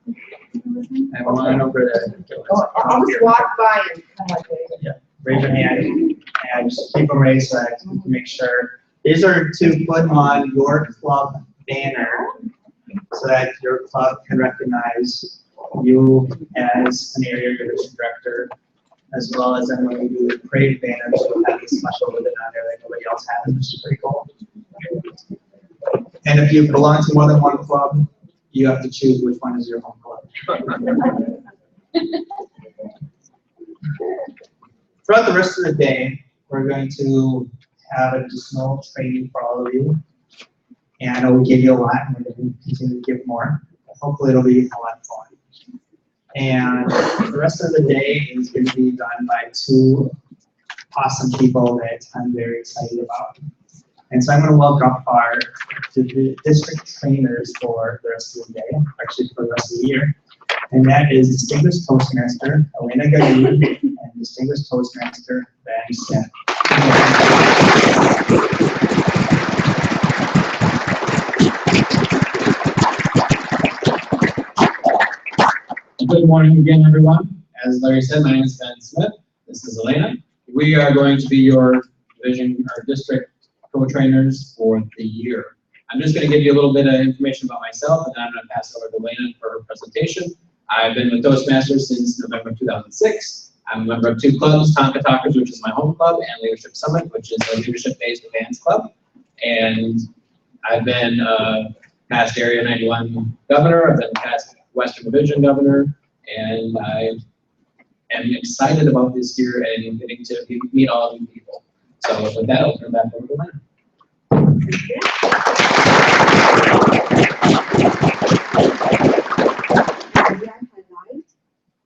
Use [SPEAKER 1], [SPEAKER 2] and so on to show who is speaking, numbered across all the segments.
[SPEAKER 1] And one over there.
[SPEAKER 2] I'll just walk by and kind of
[SPEAKER 1] Yeah. Raise your hand and just keep them raised so that you can make sure. These are to put on your club banner so that your club can recognize you as an area division director, as well as then when we do the parade banners, we'll have this special ribbon on there that nobody else has, which is pretty cool. And if you belong to more than one club, you have to choose which one is your home club. Throughout the rest of the day, we're going to have additional training for all of you. And I know we gave you a lot, and we're going to continue to give more. Hopefully it'll be a lot of fun. And the rest of the day is going to be done by two awesome people that I'm very excited about. And so I'm going to welcome our district trainers for the rest of the day, actually for the rest of the year. And that is Distinguished Toastmaster Elena Gayoud and Distinguished Toastmaster Ben Smith.
[SPEAKER 3] Good morning again, everyone. As Larry said, my name is Ben Smith. This is Elena. We are going to be your division or district co-trainers for the year. I'm just going to give you a little bit of information about myself, and then I'm going to pass it over to Elena for her presentation. I've been with Toastmasters since November 2006. I'm a member of two clubs, Tonka Talkers, which is my home club, and Leadership Summit, which is a leadership-based advanced club. And I've been past Area 91 governor, I've been past Western Division governor, and I am excited about this year and getting to meet all of you people. So with that, I'll turn back over to Lynn.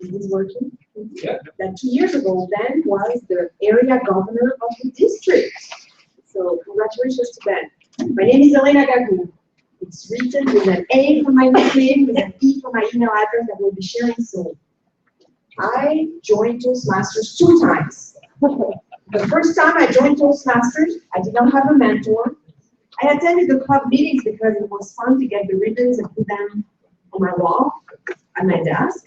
[SPEAKER 2] Is this working?
[SPEAKER 3] Yeah.
[SPEAKER 2] That 2 years ago, Ben was the area governor of the district. So congratulations to Ben. My name is Elena Gayoud. It's written with an A for my nickname, with an E for my email address that we'll be sharing soon. I joined Toastmasters 2 times. The first time I joined Toastmasters, I did not have a mentor. I attended the club meetings because it was fun to get the ribbons and put them on my wall at my desk.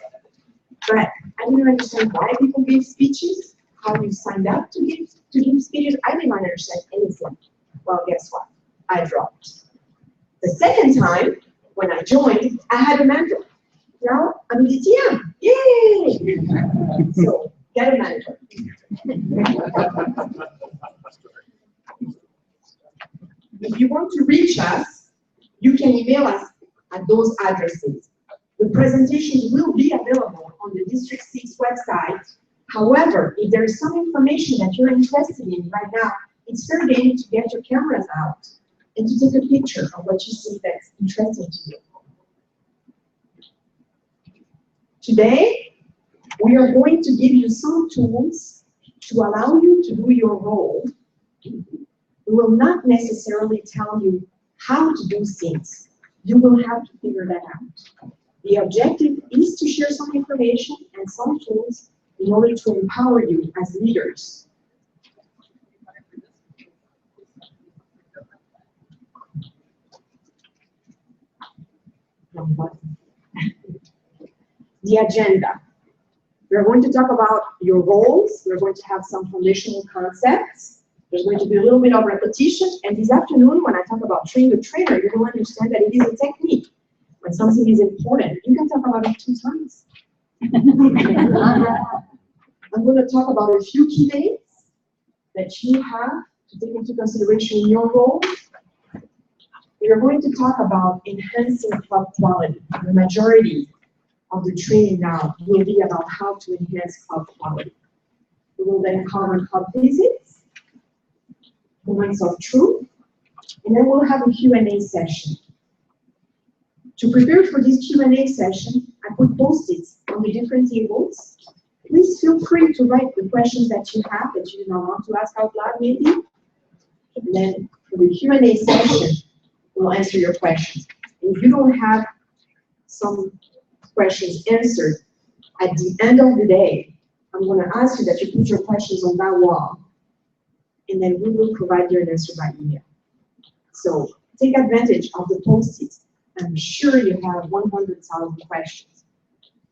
[SPEAKER 2] But I didn't understand why people gave speeches, how you signed up to give speeches. I didn't understand anything. Well, guess what? I dropped. The second time, when I joined, I had a mentor. Now I'm the TM. Yay! So get a mentor. If you want to reach us, you can email us at those addresses. The presentations will be available on the District 6 website. However, if there is some information that you're interested in right now, it's fair game to get your cameras out and to take a picture of what you see that's interesting to you. Today, we are going to give you some tools to allow you to do your role. We will not necessarily tell you how to do things. You will have to figure that out. The objective is to share some information and some tools in order to empower you as leaders. The agenda. We're going to talk about your roles. We're going to have some foundational concepts. There's going to be a little bit of repetition. And this afternoon, when I talk about train the trainer, you will understand that it is a technique. When something is important, you can talk about it 2 times. I'm going to talk about a few key dates that you have to take into consideration in your role. We are going to talk about enhancing club quality. The majority of the training now will be about how to enhance club quality. We will then cover club visits, moments of truth, and then we'll have a Q&A session. To prepare for this Q&A session, I put post-its on the different tables. Please feel free to write the questions that you have that you do not want to ask out loud, maybe. And then for the Q&A session, we'll answer your questions. And if you don't have some questions answered, at the end of the day, I'm going to ask you that you put your questions on that wall, and then we will provide you an answer by email. So take advantage of the post-its. I'm sure you have 100,000 questions.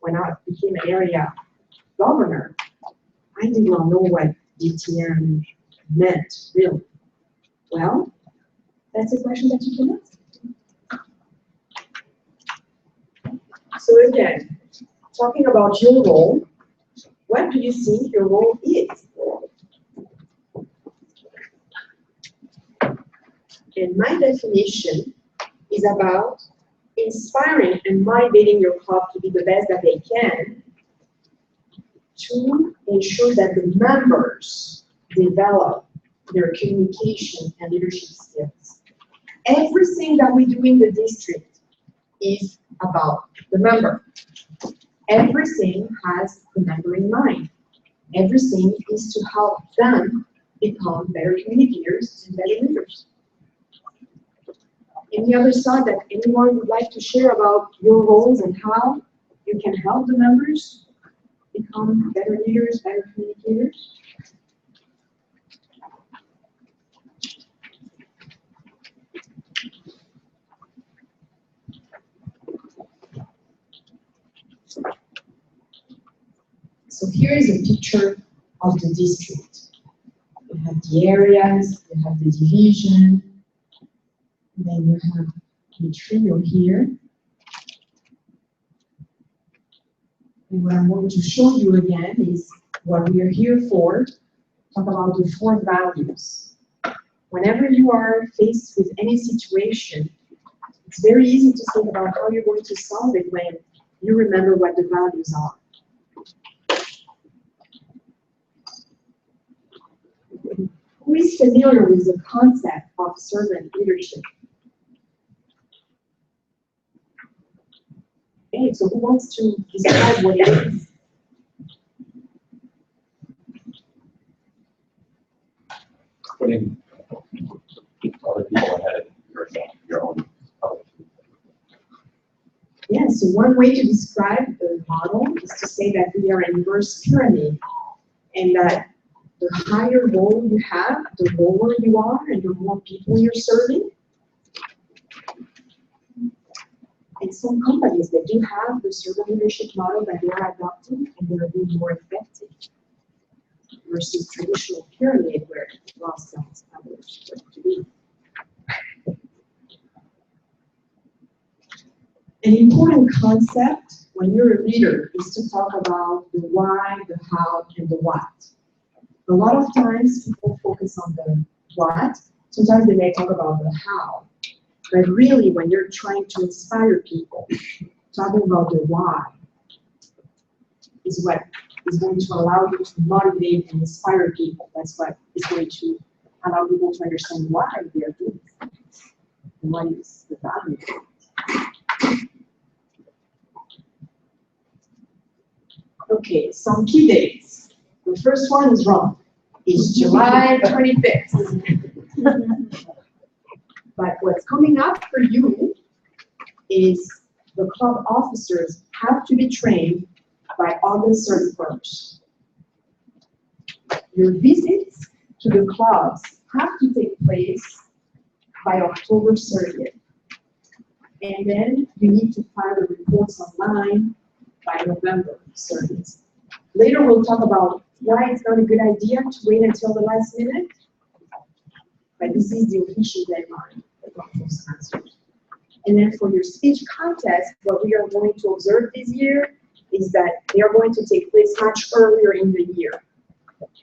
[SPEAKER 2] when I became an area governor, I did not know what DTM meant, really. Well, that's a question that you can ask. So again, talking about your role, what do you think your role is? And my definition is about inspiring and motivating your club to be the best that they can to ensure that the members develop their communication and leadership skills. Everything that we do in the district is about the member. Everything has the member in mind. Everything is to help them become better communicators and better leaders. Any other thought that anyone would like to share about your roles and how you can help the members become better leaders, better communicators? So here is a picture of the district. You have the areas, you have the division, then you have the trio here. And what I'm going to show you again is what we are here for. Talk about the 4 values. Whenever you are faced with any situation, it's very easy to think about how you're going to solve it when you remember what the values are. Who is familiar with the concept of servant leadership? Okay, so who wants to describe what it is?
[SPEAKER 4] Putting other people ahead of your own.
[SPEAKER 2] Yeah, so one way to describe the model is to say that we are an inverse pyramid, and that the higher role you have, the lower you are, and the more people you're serving. And some companies that do have the servant leadership model that they are adopting, and they are being more effective versus traditional pyramid where lost cells others to be. An important concept when you're a leader is to talk about the why, the how, and the what. A lot of times people focus on the what, sometimes they may talk about the how. But really, when you're trying to inspire people, talking about the why is what is going to allow you to motivate and inspire people. That's what is going to allow people to understand why they are doing things and what is the value. Okay, some key dates. The first one is wrong. It's July 25th. But what's coming up for you is the club officers have to be trained by August 31st. Your visits to the clubs have to take place by October 30th. And then you need to file the reports online by November 30th. Later we'll talk about why it's not a good idea to wait until the last minute. But this is the official deadline for those answers. And then for your speech contest, what we are going to observe this year is that they are going to take place much earlier in the year.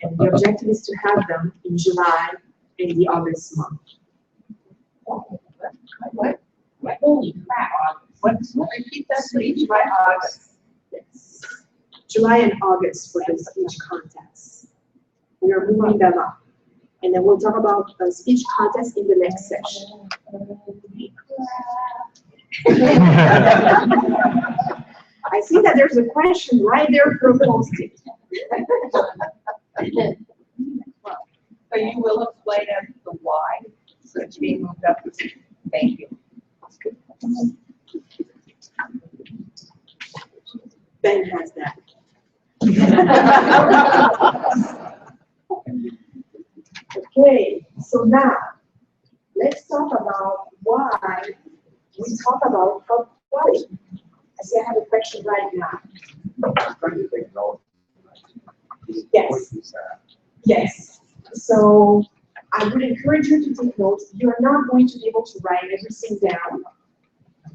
[SPEAKER 2] And the objective is to have them in July and the August month.
[SPEAKER 5] What? Holy crap. Repeat that, please. July, August.
[SPEAKER 2] Yes. July and August for the speech contests. We are moving them up. And then we'll talk about a speech contest in the next session. I see that there's a question right there for posting.
[SPEAKER 5] So you will explain us the why, so it's being moved up. Thank you.
[SPEAKER 2] Ben has that. Okay, so now let's talk about why we talk about club quality. I see I have a question right now.
[SPEAKER 4] I'm trying to take notes.
[SPEAKER 2] Yes. Yes. So I would encourage you to take notes. You are not going to be able to write everything down.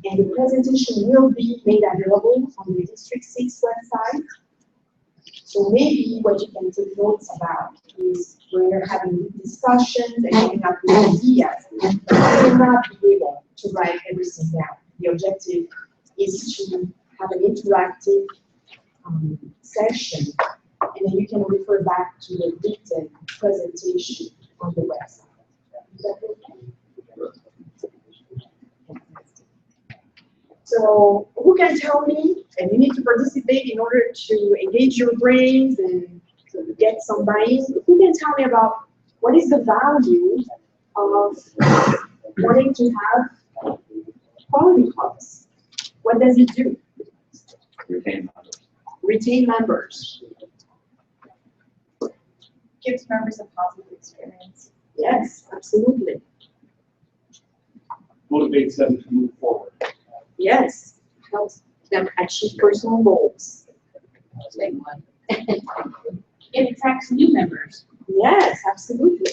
[SPEAKER 2] And the presentation will be made available on the District 6 website. So maybe what you can take notes about is when you're having discussions and coming up with ideas, but you will not be able to write everything down. The objective is to have an interactive session, and then you can refer back to the written presentation on the website. Is that okay? So who can tell me, and you need to participate in order to engage your brains and to get some buy-in, who can tell me about what is the value of wanting to have quality clubs? What does it do?
[SPEAKER 4] Retain members.
[SPEAKER 2] Retain members.
[SPEAKER 5] Gives members a positive experience.
[SPEAKER 2] Yes, absolutely.
[SPEAKER 6] Motivates them to move forward.
[SPEAKER 2] Yes, helps them achieve personal goals.
[SPEAKER 5] Big one.
[SPEAKER 7] It attracts new members.
[SPEAKER 2] Yes, absolutely.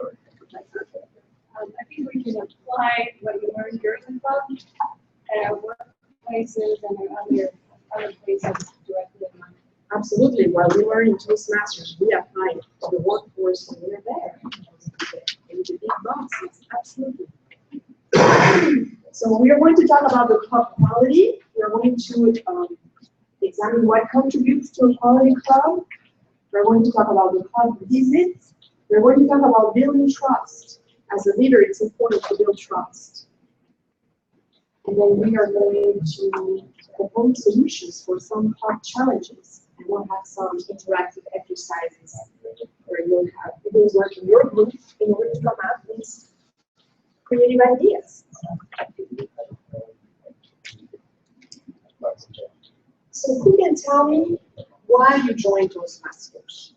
[SPEAKER 7] I think we can apply what we learned during the club at our workplaces and our other places directly in mind.
[SPEAKER 2] Absolutely. While we were in Toastmasters, we applied to the workforce when we were there. In the big boxes, absolutely. So we are going to talk about the club quality. We are going to examine what contributes to a quality club. We're going to talk about the club visits. We're going to talk about building trust. As a leader, it's important to build trust. And then we are going to propose solutions for some club challenges. And we'll have some interactive exercises where you'll have people work in your group in order to come up with creative ideas. So who can tell me why you joined Toastmasters?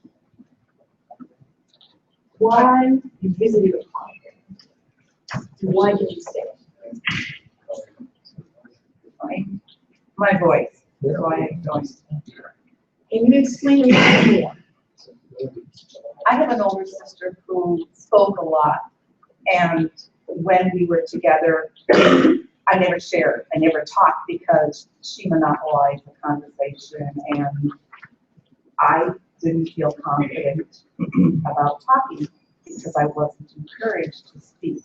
[SPEAKER 2] Why you visited a club? Why did you stay?
[SPEAKER 5] My voice. Why I joined.
[SPEAKER 2] Can you explain a little bit more?
[SPEAKER 5] I have an older sister who spoke a lot, and when we were together, I never shared, I never talked because she monopolized the conversation, and I didn't feel confident about talking because I wasn't encouraged to speak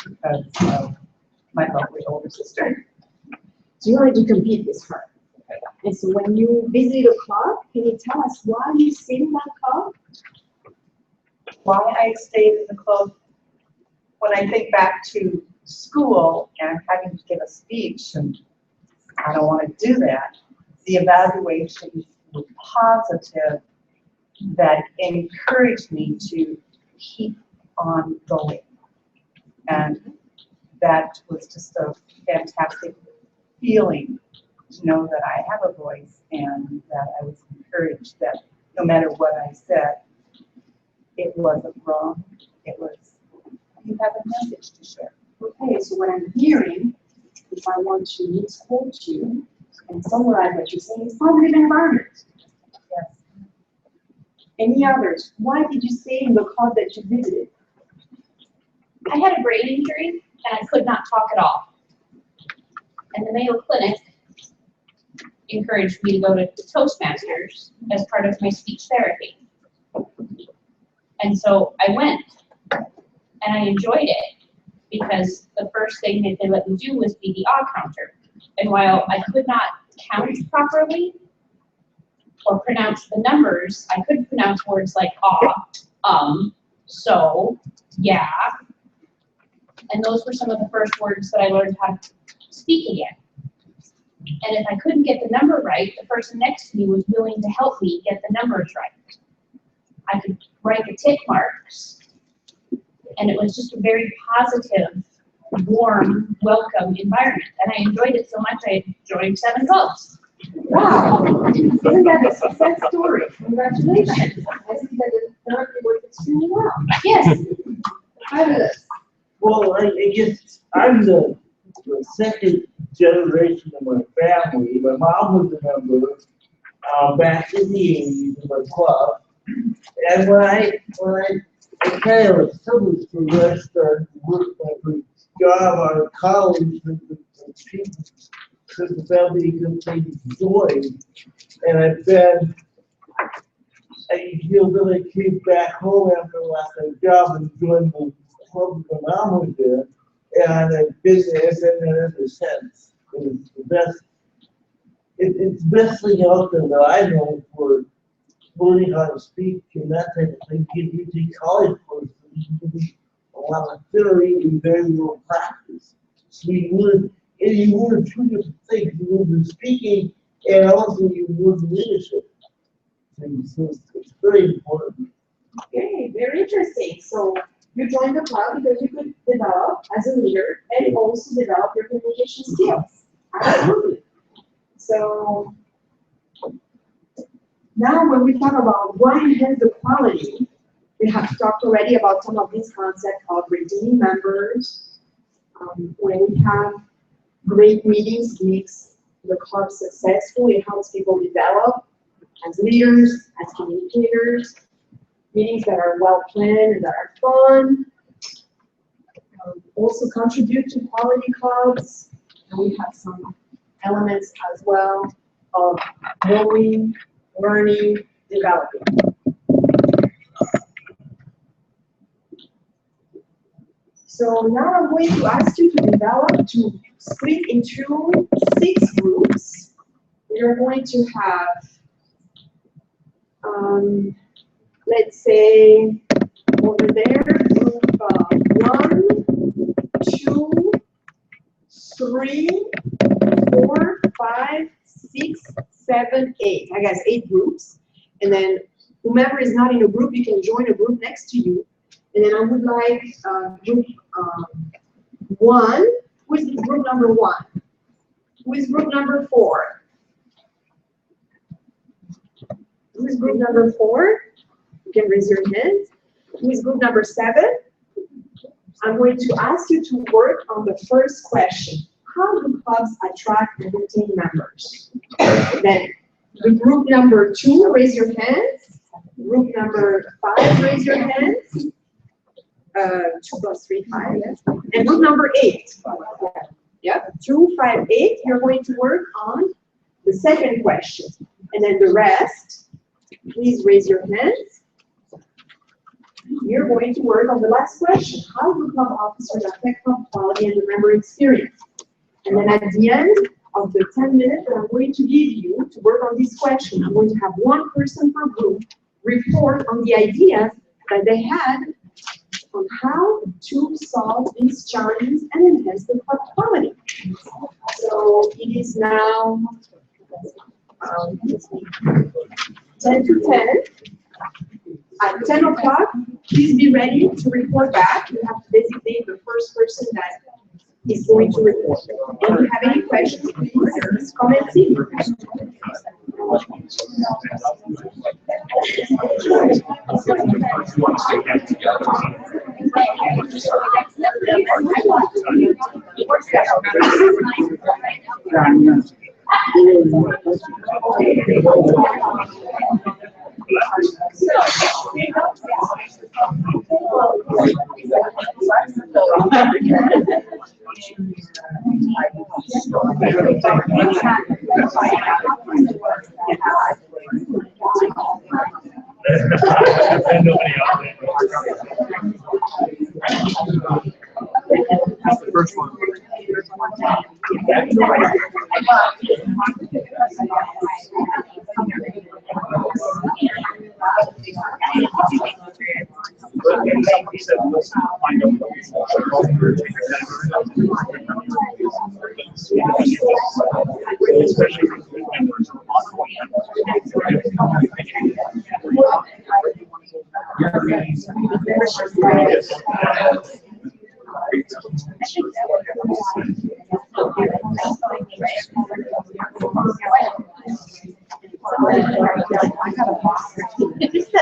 [SPEAKER 5] because of my lovely older sister.
[SPEAKER 2] So you wanted to compete with her. And so when you visited a club, can you tell us why you stayed in that club?
[SPEAKER 5] Why I stayed in the club, when I think back to school and having to give a speech, and I don't want to do that, the evaluations were positive that encouraged me to keep on going. And that was just a fantastic feeling to know that I have a voice and that I was encouraged that no matter what I said, it wasn't wrong. It was, you have a message to share.
[SPEAKER 2] Okay, so what I'm hearing, if I want to misquote you and summarize what you're saying, is positive environment.
[SPEAKER 5] Yes.
[SPEAKER 2] Any others? Why did you stay in the club that you visited?
[SPEAKER 7] I had a brain injury and I could not talk at all. And the Mayo Clinic encouraged me to go to Toastmasters as part of my speech therapy. And so I went and I enjoyed it because the first thing that they let me do was be the ah counter. And while I could not count properly or pronounce the numbers, I could pronounce words like ah, so, yeah. And those were some of the first words that I learned how to speak again. And if I couldn't get the number right, the person next to me was willing to help me get the numbers right. I could write the tick marks, and it was just a very positive, warm, welcome environment. And I enjoyed it so much I joined 7 clubs.
[SPEAKER 2] Wow, isn't that a success story? Congratulations. I see that the therapy worked extremely well.
[SPEAKER 7] Yes.
[SPEAKER 2] Fabulous.
[SPEAKER 8] Well, I guess I'm the second
[SPEAKER 6] generation of my family. My mom was a member back in the 80s of my club. And when I kind of established the rest, started to work my first job out of college, and people took the family good things joy. And I've been, I feel that I came back home after the last job and joined the club when my mom was there. And I've been there ever since. It's the best. It's the best thing out there that I know for learning how to speak and that type of thing. You take college courses, you can do a lot of theory and very little practice. So you learn two different things. You learn the speaking and also you learn leadership. So it's very important.
[SPEAKER 2] Okay, very interesting. So you joined the club because you could develop as a leader and also develop your communication skills. Absolutely. So now when we talk about what enhances the quality, we have talked already about some of these concepts of redeeming members. When we have great meetings, makes the club successful. It helps people develop as leaders, as communicators. Meetings that are well planned and that are fun. Also contribute to quality clubs. And we have some elements as well of knowing, learning, developing. So now I'm going to ask you to split into 6 groups. You're going to have, let's say, over there, group 1, 2, 3, 4, 5, 6, 7, 8. I guess 8 groups. And then whomever is not in a group, you can join a group next to you. And then I would like group 1. Who is group number 1? Who is group number 4? Who is group number 4? You can raise your hand. Who is group number 7? I'm going to ask you to work on the first question. How do clubs attract and retain members? Then the group number 2, raise your hands. Group number 5, raise your hands. 2 plus 3, 5, yes. And group number 8. Yeah, 2, 5, 8. You're going to work on the second question. And then the rest, please raise your hands. You're going to work on the last question. How do club officers affect club quality and the member experience? And then at the end of the 10 minutes that I'm going to give you to work on this question, I'm going to have one person per group report on the ideas that they had on how to solve these challenges and enhance the club quality. So it is now 10 to 10. At 10 o'clock, please be ready to report back. You have to designate the first person that is going to report. If you have any questions, please come and see me.
[SPEAKER 6] That's the first one.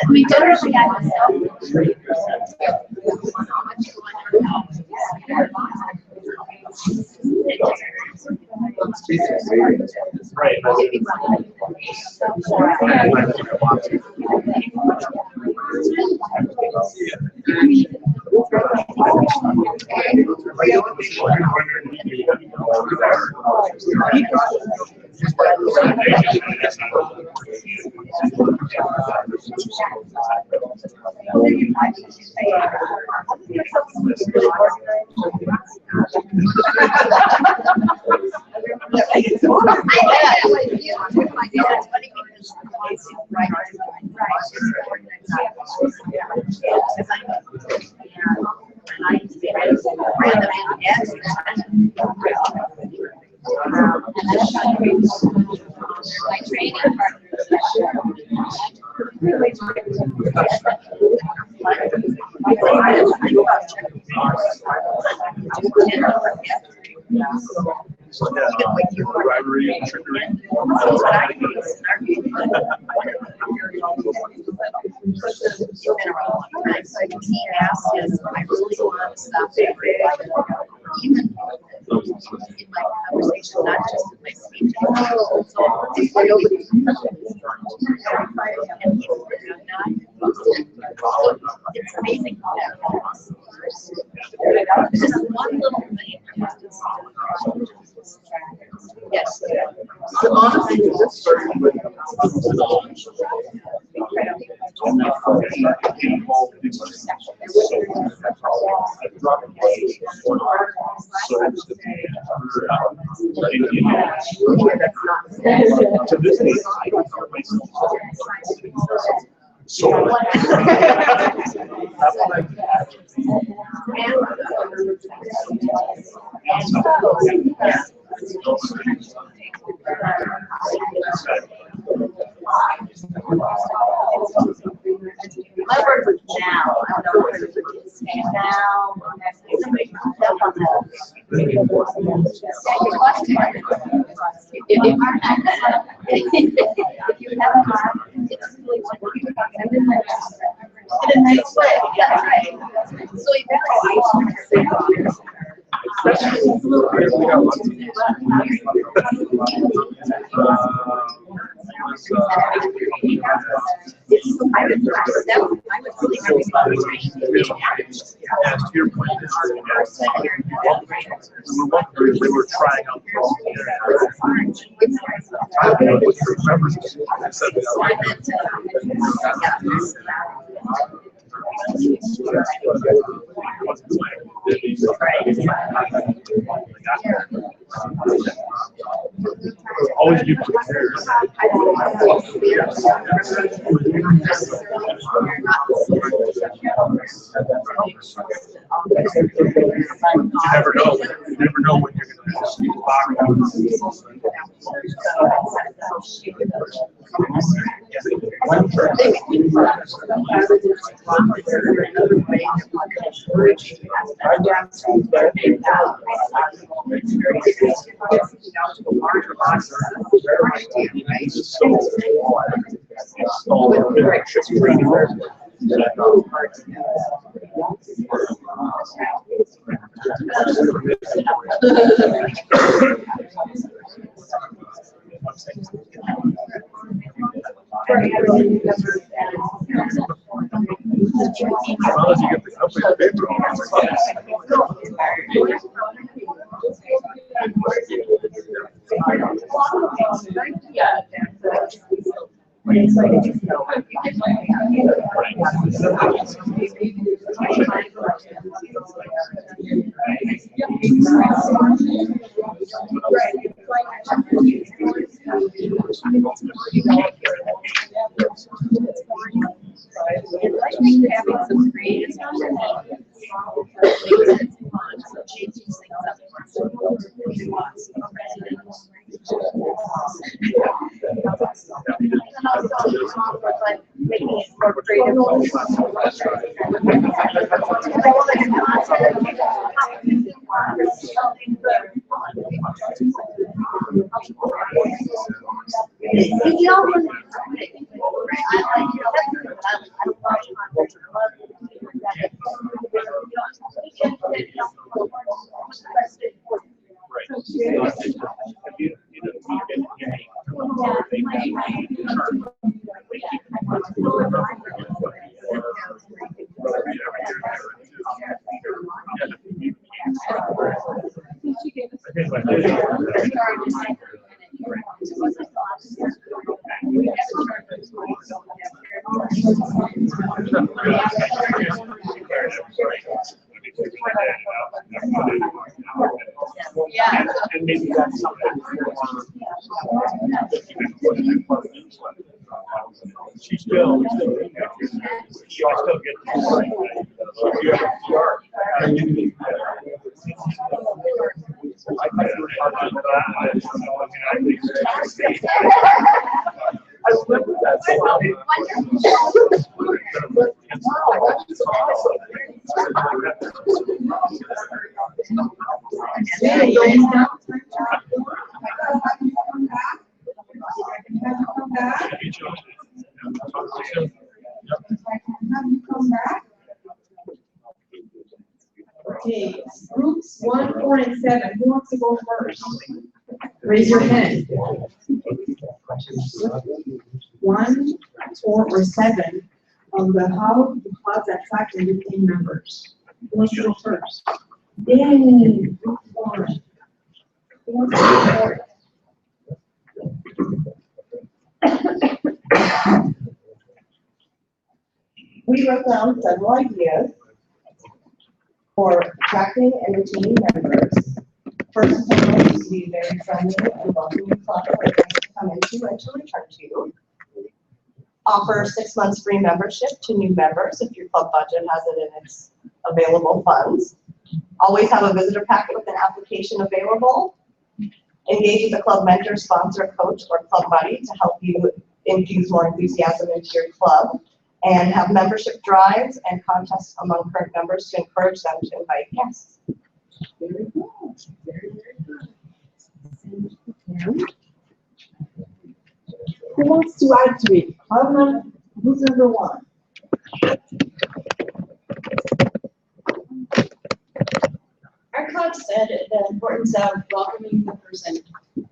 [SPEAKER 7] We generally have My training partners.
[SPEAKER 8] Bribery and trickery.
[SPEAKER 5] Even in my conversation, not just in my speech. It's amazing how that happens. Just one little thing. Yes.
[SPEAKER 8] So honestly, this started with to this day, I don't know myself. So that's what I
[SPEAKER 5] My word was now. I don't know where to put it. Now. If you have a heart, it's really in a nice way. That's right. So
[SPEAKER 8] to your point, we were trying out always be prepared. You never know. You never know when you're going
[SPEAKER 5] Yeah.
[SPEAKER 8] And maybe that's something she still gets I remember that.
[SPEAKER 2] Okay, groups 1, 4, and 7, who wants to go first? Raise your hand. 1, 4, or 7 on the how the clubs attract and retain members. Who wants to go first? Yay, group 4. Who wants to go first?
[SPEAKER 5] We wrote down several ideas for attracting and retaining members. First and foremost, to be very friendly and welcoming club for them to come into and to return to. Offer 6 months free membership to new members if your club budget has it in its available funds. Always have a visitor packet with an application available. Engage with a club mentor, sponsor, coach, or club buddy to help you infuse more enthusiasm into your club. And have membership drives and contests among current members to encourage them to invite guests.
[SPEAKER 2] Very good. Very, very good. Who wants to add to it? Who's number 1?
[SPEAKER 9] Our club said the importance of welcoming the person,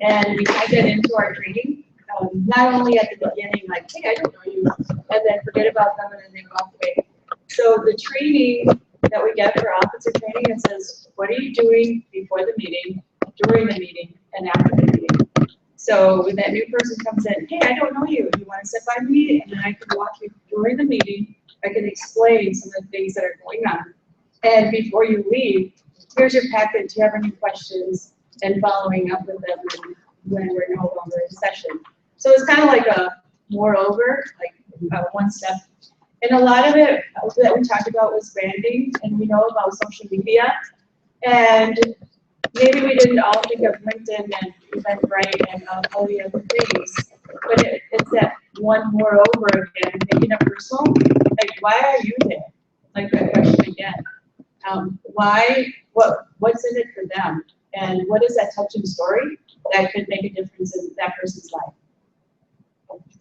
[SPEAKER 9] and we tied that into our training. Not only at the beginning, like, hey, I don't know you, and then forget about them and then they walk away. So the training that we get for officer training, it says, what are you doing before the meeting, during the meeting, and after the meeting? So when that new person comes in, hey, I don't know you, you want to sit by me? And then I can walk you during the meeting. I can explain some of the things that are going on. And before you leave, here's your packet. Do you have any questions? And following up with them when we're no longer in session. So it's kind of like a moreover, like one step. And a lot of it that we talked about was branding, and we know about social media. And maybe we didn't all think of LinkedIn and Eventbrite and all the other things, but it's that one moreover again, making it personal. Like, why are you there? Like that question again. Why? What's in it for them? And what is that touching story that could make a difference in that person's life?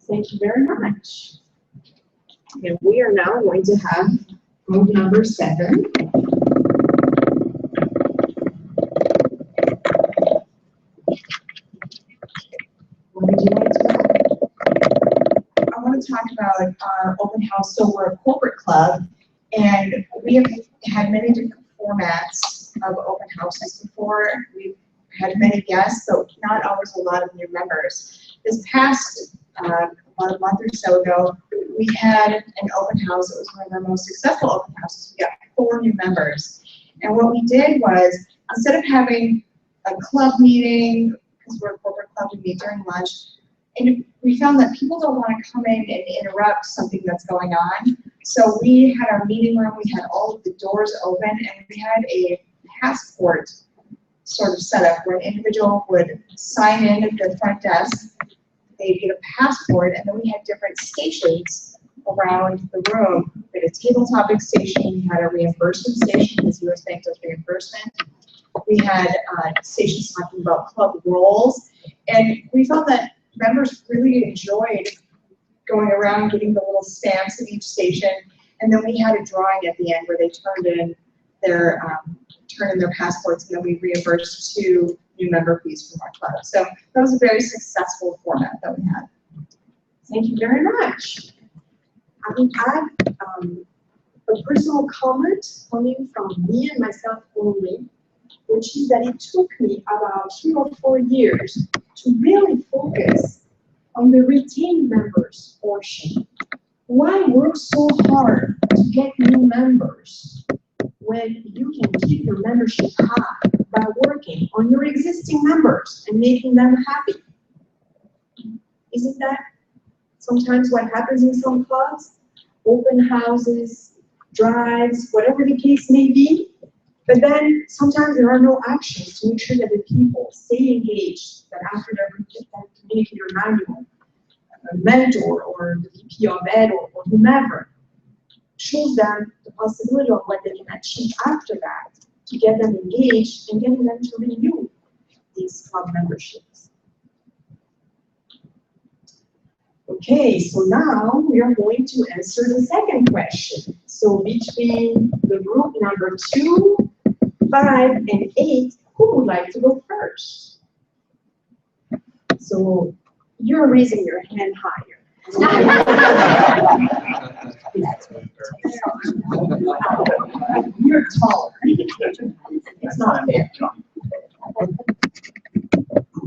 [SPEAKER 2] Thank you very much. And we are now going to have group number 7. What would you like to know?
[SPEAKER 10] I want to talk about our open house. So we're a corporate club, and we have had many different formats of open houses before. We've had many guests, but not always a lot of new members. This past about a month or so ago, we had an open house. It was one of our most successful open houses. We got 4 new members. And what we did was, instead of having a club meeting, because we're a corporate club, we meet during lunch, and we found that people don't want to come in and interrupt something that's going on. So we had our meeting room, we had all of the doors open, and we had a passport sort of setup where an individual would sign in at the front desk, they'd get a passport, and then we had different stations around the room. We had a table topic station, we had a reimbursement station, because US Bank does reimbursement. We had stations talking about club roles, and we felt that members really enjoyed going around getting the little stamps at each station, and then we had a drawing at the end where they turned in their passports, and then we reimbursed to new member fees from our club. So that was a very successful format that we had.
[SPEAKER 2] Thank you very much. I will add a personal comment coming from me and myself only, which is that it took me about 3 or 4 years to really focus on the retained members portion. Why work so hard to get new members when you can keep your membership high by working on your existing members and making them happy? Isn't that sometimes what happens in some clubs? Open houses, drives, whatever the case may be. But then sometimes there are no actions to make sure that the people stay engaged, that after that communicator manual, a mentor or the VP of Ed or whomever shows them the possibility of what they can achieve after that to get them engaged and getting them to renew these club memberships. Okay, so now we are going to answer the second question. So between the group number 2, 5, and 8, who would like to go first? So you're raising your hand higher. You're taller. It's not fair.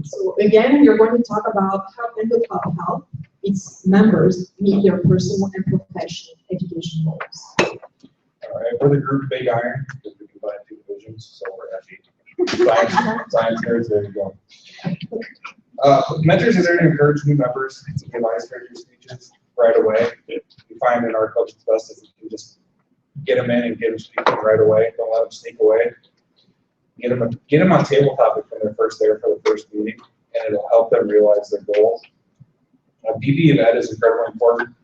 [SPEAKER 2] So again, you're going to talk about how mental health its members meet their personal and professional education goals.
[SPEAKER 8] All right, we're the group Big Iron, because we combine 2 divisions, so we're happy. Science nerds, there you go. Mentors are there to encourage new members to give icebreaker speeches right away. We find in our club it's best if we can just get them in and get them speaking right away. Don't let them sneak away. Get them on table topic when they're first there for the first meeting, and it'll help them realize their goals. BP of Ed is incredibly important.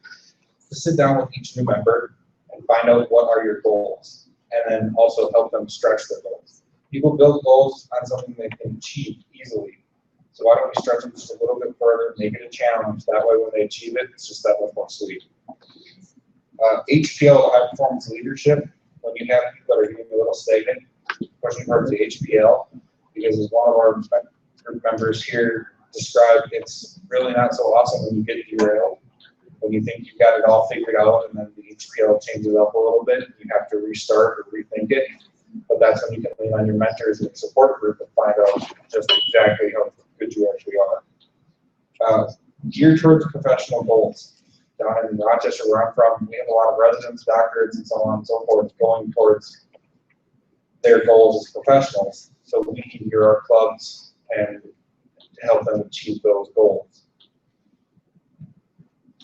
[SPEAKER 8] To sit down with each new member and find out what are your goals, and then also help them stretch their goals. People build goals on something they can achieve easily. So why don't we stretch them just a little bit further, make it a challenge. That way when they achieve it, it's just that much more sweet. HPL, high performance leadership, when you have people that are getting a little stagnant, pushing towards the HPL, because as one of our group members here described, it's really not so awesome when you get derailed, when you think you've got it all figured out, and then the HPL changes up a little bit, you have to restart or rethink it. But that's when you can lean on your mentors and support group and find out just exactly how good you actually are. Geared towards professional goals. Down in Rochester, where I'm from, we have a lot of residents, doctorates, and so on and so forth going towards their goals as professionals, so we can hear our clubs and help them achieve those goals.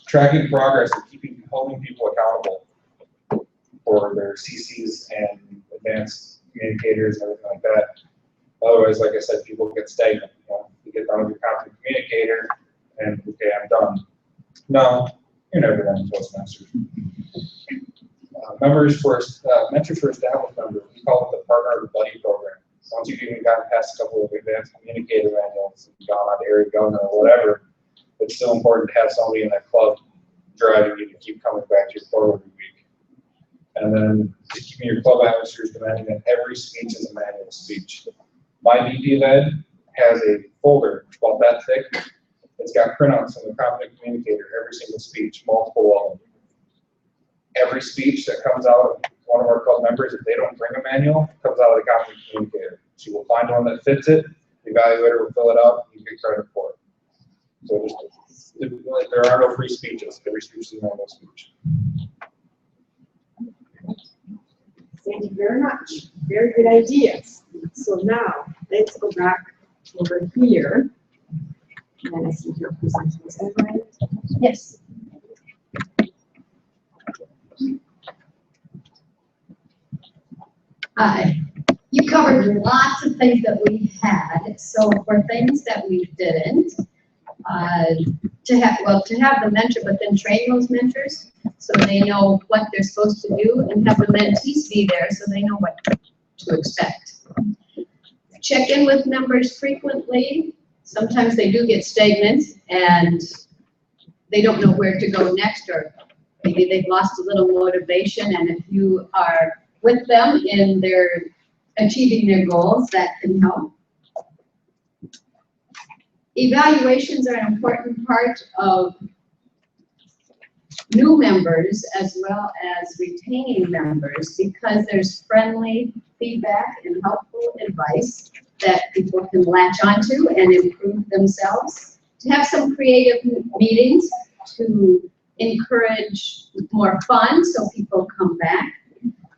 [SPEAKER 8] Tracking progress and holding people accountable for their CCs and advanced communicators and everything like that. Otherwise, like I said, people get stagnant. You get done with your competent communicator, and okay, I'm done. No, you're never done until Toastmasters. Mentors for established members, we call it the partner or buddy program. Once you've even gotten past a couple of advanced communicator manuals and gone on to area governor or whatever, it's still important to have somebody in that club driving you to keep coming back to your club every week. And then keeping your club atmosphere is demanding that every speech is a manual speech. My VP of Ed has a folder about that thick. It's got printouts from the competent communicator, every single speech, multiple of them. Every speech that comes out of one of our club members, if they don't bring a manual, comes out of the competent communicator. She will find one that fits it, the evaluator will fill it out, and you get credit for it. So there are no free speeches. Every speech is a normal speech.
[SPEAKER 2] Thank you very much. Very good ideas. So now, let's go back over here. And I see your presentation. Is that right?
[SPEAKER 7] Yes. You covered lots of things that we had. So for things that we didn't, to have the mentor, but then train those mentors so they know what they're supposed to do, and have the mentees be there so they know what to expect. Check in with members frequently. Sometimes they do get stagnant and they don't know where to go next, or maybe they've lost a little motivation, and if you are with them in their achieving their goals, that can help.
[SPEAKER 11] Evaluations are an important part of new members as well as retaining members because there's friendly feedback and helpful advice that people can latch onto and improve themselves. To have some creative meetings to encourage more fun so people come back.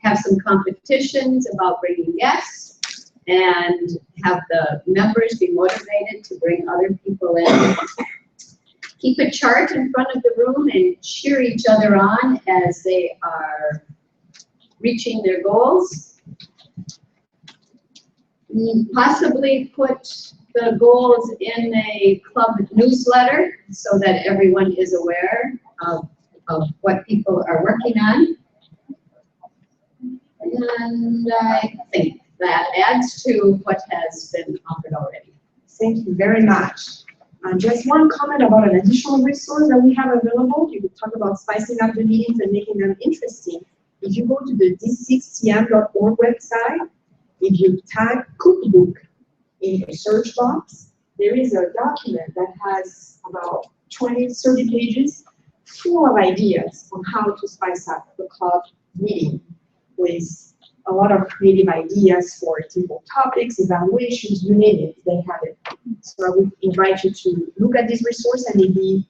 [SPEAKER 11] Have some competitions about bringing guests and have the members be motivated to bring other people in. Keep a chart in front of the room and cheer each other on as they are reaching their goals. Possibly put the goals in a club newsletter so that everyone is aware of what people are working on. And I think that adds to what has been offered already.
[SPEAKER 2] Thank you very much. Just one comment about an additional resource that we have available. You could talk about spicing up the meetings and making them interesting. If you go to the d6tm.org website, if you type cookbook in a search box, there is a document that has about 20-30 pages full of ideas on how to spice up the club meeting with a lot of creative ideas for table topics, evaluations, you name it, they have it. So I would invite you to look at this resource and maybe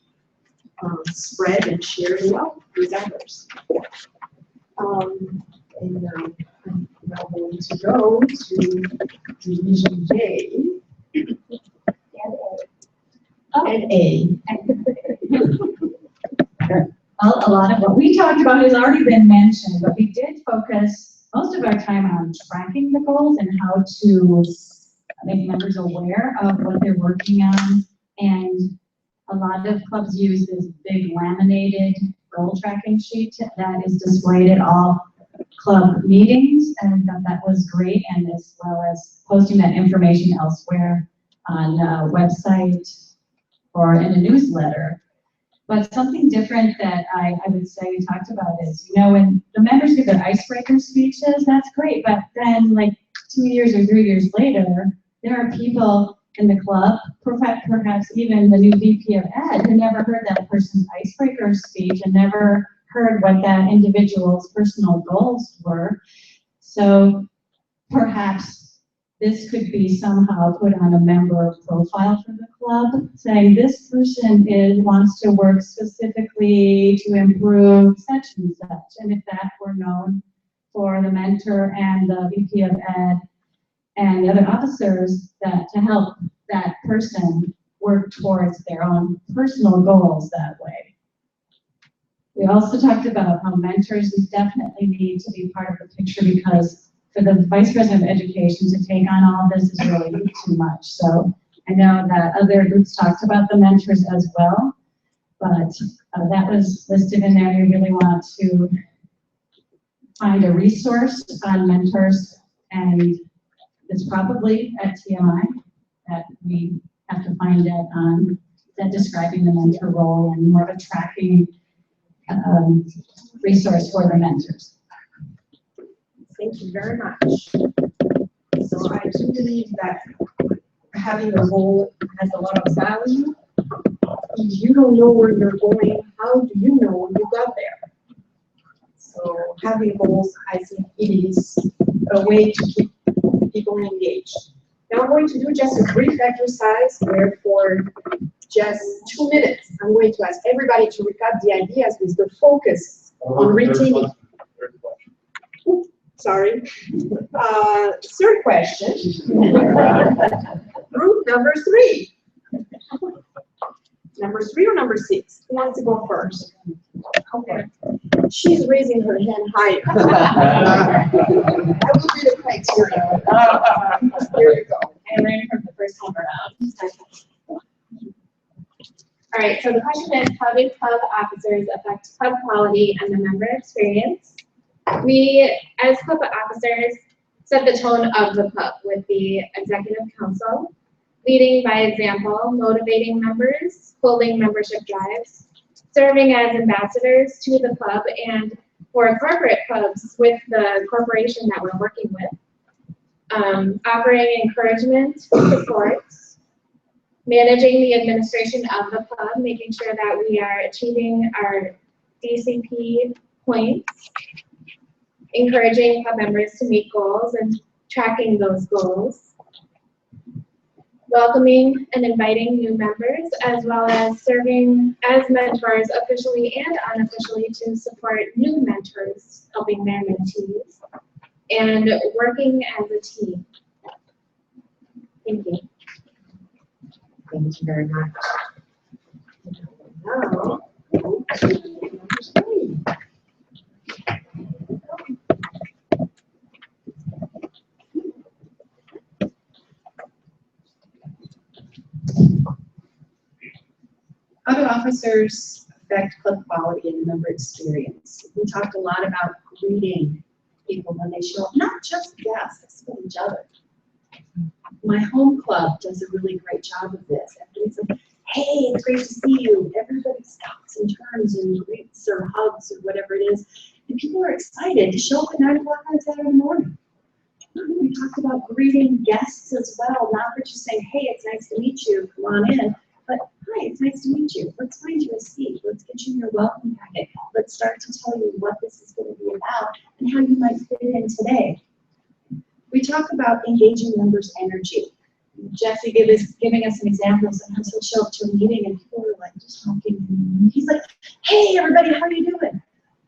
[SPEAKER 2] spread and share it well with others. I'm now going to go to Division J and A.
[SPEAKER 12] Well, a lot of what we talked about has already been mentioned, but we did focus most of our time on tracking the goals and how to make members aware of what they're working on. And a lot of clubs use this big laminated goal tracking sheet that is displayed at all club meetings, and that was great, and as well as posting that information elsewhere on a website or in a newsletter. But something different that I would say we talked about is, you know, when the members give their icebreaker speeches, that's great, but then like 2 years or 3 years later, there are people in the club, perhaps even the new VP of Ed, who never heard that person's icebreaker speech and never heard what that individual's personal goals were. So perhaps this could be somehow put on a member profile for the club, saying this person wants to work specifically to improve such and such. And if that were known for the mentor and the VP of Ed and the other officers, that to help that person work towards their own personal goals that way. We also talked about how mentors definitely need to be part of the picture, because for the Vice President of Education to take on all of this is really too much. So I know that other groups talked about the mentors as well, but that was listed in there. We really want to find a resource on mentors, and it's probably at TMI that we have to find it on that describing the mentor role and more of a tracking resource for the mentors.
[SPEAKER 2] Thank you very much. So I do believe that having a goal has a lot of value. If you don't know where you're going, how do you know when you got there? So having goals, I think it is a way to keep people engaged. Now I'm going to do just a brief exercise where for just 2 minutes, I'm going to ask everybody to recap the ideas with the focus on retaining. Sorry. Third question. Group number 3. Number 3 or number 6? Who wants to go first? Okay. She's raising her hand higher. That will be the criteria. Here you go.
[SPEAKER 7] I learned from the first time around. All right, so the question is, how do club officers affect club quality and the member experience? We, as club officers, set the tone of the club with the executive council, leading by example, motivating members, holding membership drives, serving as ambassadors to the club and for corporate clubs with the corporation that we're working with, offering encouragement, support, managing the administration of the club, making sure that we are achieving our DCP points, encouraging club members to meet goals and tracking those goals, welcoming and inviting new members, as well as serving as mentors officially and unofficially to support new mentors, helping their mentees, and working as a team. Thank you.
[SPEAKER 2] Thank you very much. Now,
[SPEAKER 11] How do officers affect club quality and member experience? We talked a lot about greeting people when they show up, not just guests, but each other. My home club does a really great job of this. Everybody's like, hey, it's great to see you. Everybody stops and turns and greets or hugs or whatever it is. And people are excited to show up at 9 o'clock on Saturday morning. We talked about greeting guests as well, not for just saying, hey, it's nice to meet you, come on in, but hi, it's nice to meet you. Let's find you a seat. Let's get you your welcome packet. Let's start to tell you what this is going to be about and how you might fit in today. We talk about engaging members' energy. Jesse giving us an example. Sometimes he'll show up to a meeting and people are like just talking. And he's like, hey, everybody, how are you doing?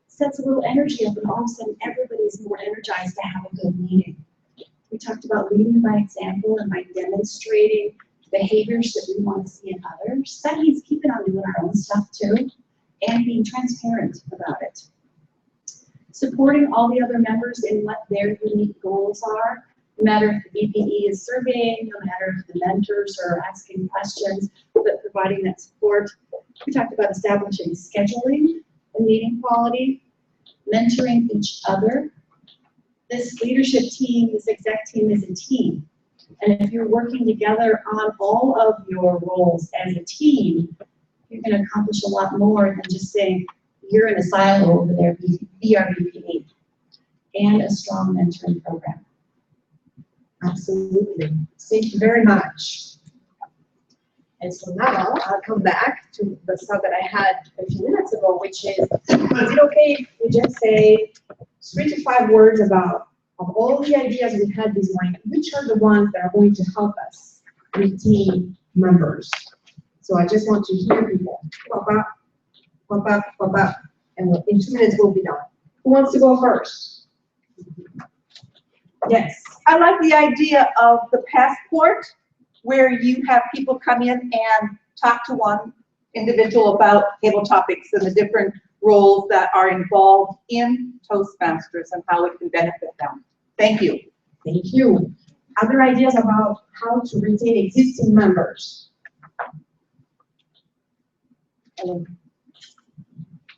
[SPEAKER 11] Sets a little energy up and all of a sudden everybody's more energized to have a good meeting. We talked about leading by example and by demonstrating behaviors that we want to see in others. That means keeping on doing our own stuff too and being transparent about it. Supporting all the other members in what their unique goals are, no matter if the BPE is surveying, no matter if the mentors are asking questions, but providing that support. We talked about establishing scheduling and meeting quality, mentoring each other. This leadership team, this exec team is a team. And if you're working together on all of your roles as a team, you can accomplish a lot more than just saying, you're in a silo over there, be our BPE. And a strong mentoring program.
[SPEAKER 2] absolutely. Thank you very much. And so now I'll come back to the stuff that I had a few minutes ago, which is it okay if we just say 3 to 5 words about of all the ideas we had this morning, which are the ones that are going to help us retain members? So I just want to hear people. And in 2 minutes we'll be done. Who wants to go first? Yes.
[SPEAKER 5] I like the idea of the passport, where you have people come in and talk to one individual about table topics and the different roles that are involved in Toastmasters and how it can benefit them. Thank you.
[SPEAKER 2] Thank you. Other ideas about how to retain existing members?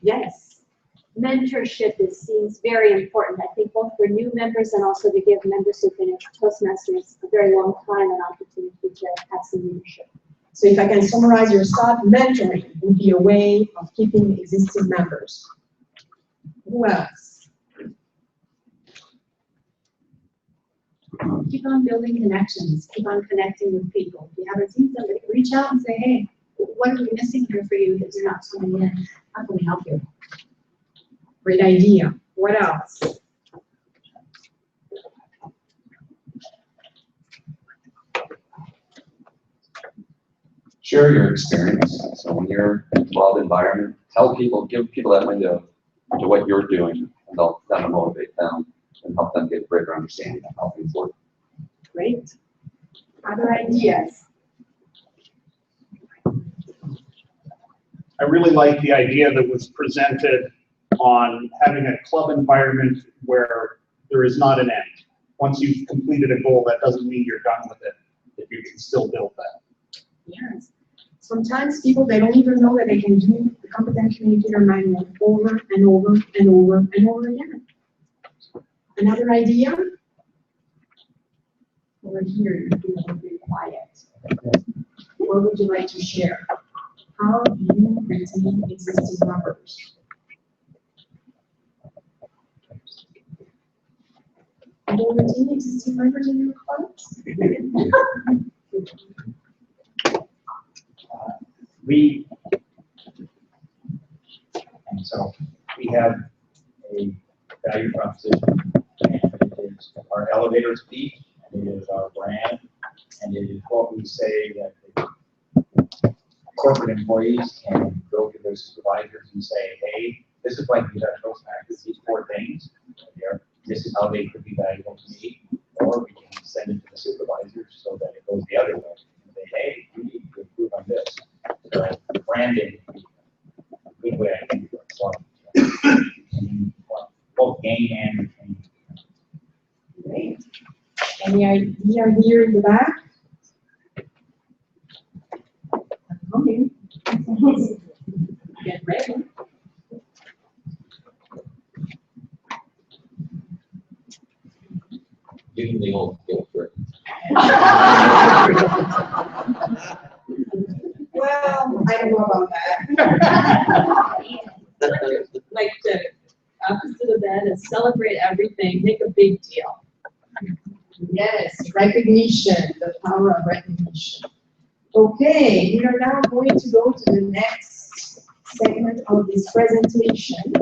[SPEAKER 2] Yes.
[SPEAKER 13] Mentorship seems very important, I think, both for new members and also to give members who've been in Toastmasters a very long time an opportunity to have some leadership.
[SPEAKER 2] So if I can summarize your thought, mentoring would be a way of keeping existing members. Who else?
[SPEAKER 11] Keep on building connections, keep on connecting with people. If you haven't seen somebody, reach out and say, hey, what are we missing here for you that you're not coming in? How can we help you?
[SPEAKER 2] Great idea. What else?
[SPEAKER 4] Share your experience. So when you're in a club environment, tell people, give people that window to what you're doing, and that'll motivate them and help them get a greater understanding of how things work.
[SPEAKER 2] Great. Other ideas?
[SPEAKER 14] I really like the idea that was presented on having a club environment where there is not an end. Once you've completed a goal, that doesn't mean you're done with it, that you can still build that.
[SPEAKER 2] Yes. Sometimes people, they don't even know that they can do the competent communicator manual over and over and over and over again. Another idea? Over here, you're being a little bit quiet. What would you like to share? How do you retain existing members? Do you retain existing members in your clubs?
[SPEAKER 15] we, and so we have a value proposition, and it is our elevator speech, and it is our brand, and it is what we say that the corporate employees can go to their supervisors and say, hey, this is why these are Toastmasters, these 4 things. This is how they could be valuable to me, or we can send it to the supervisors so that it goes the other way. And say, hey, you need to improve on this. So branding is a good way, I think, to apply. Both gain and retain.
[SPEAKER 2] Great. Any idea here in the back? Okay. Get ready.
[SPEAKER 3] Give them the old guilt trip.
[SPEAKER 2] Well, I don't know about that.
[SPEAKER 9] Like the opposite of that is celebrate everything, make a big deal.
[SPEAKER 2] Yes, recognition, the power of recognition. Okay, we are now going to go to the next segment of this presentation.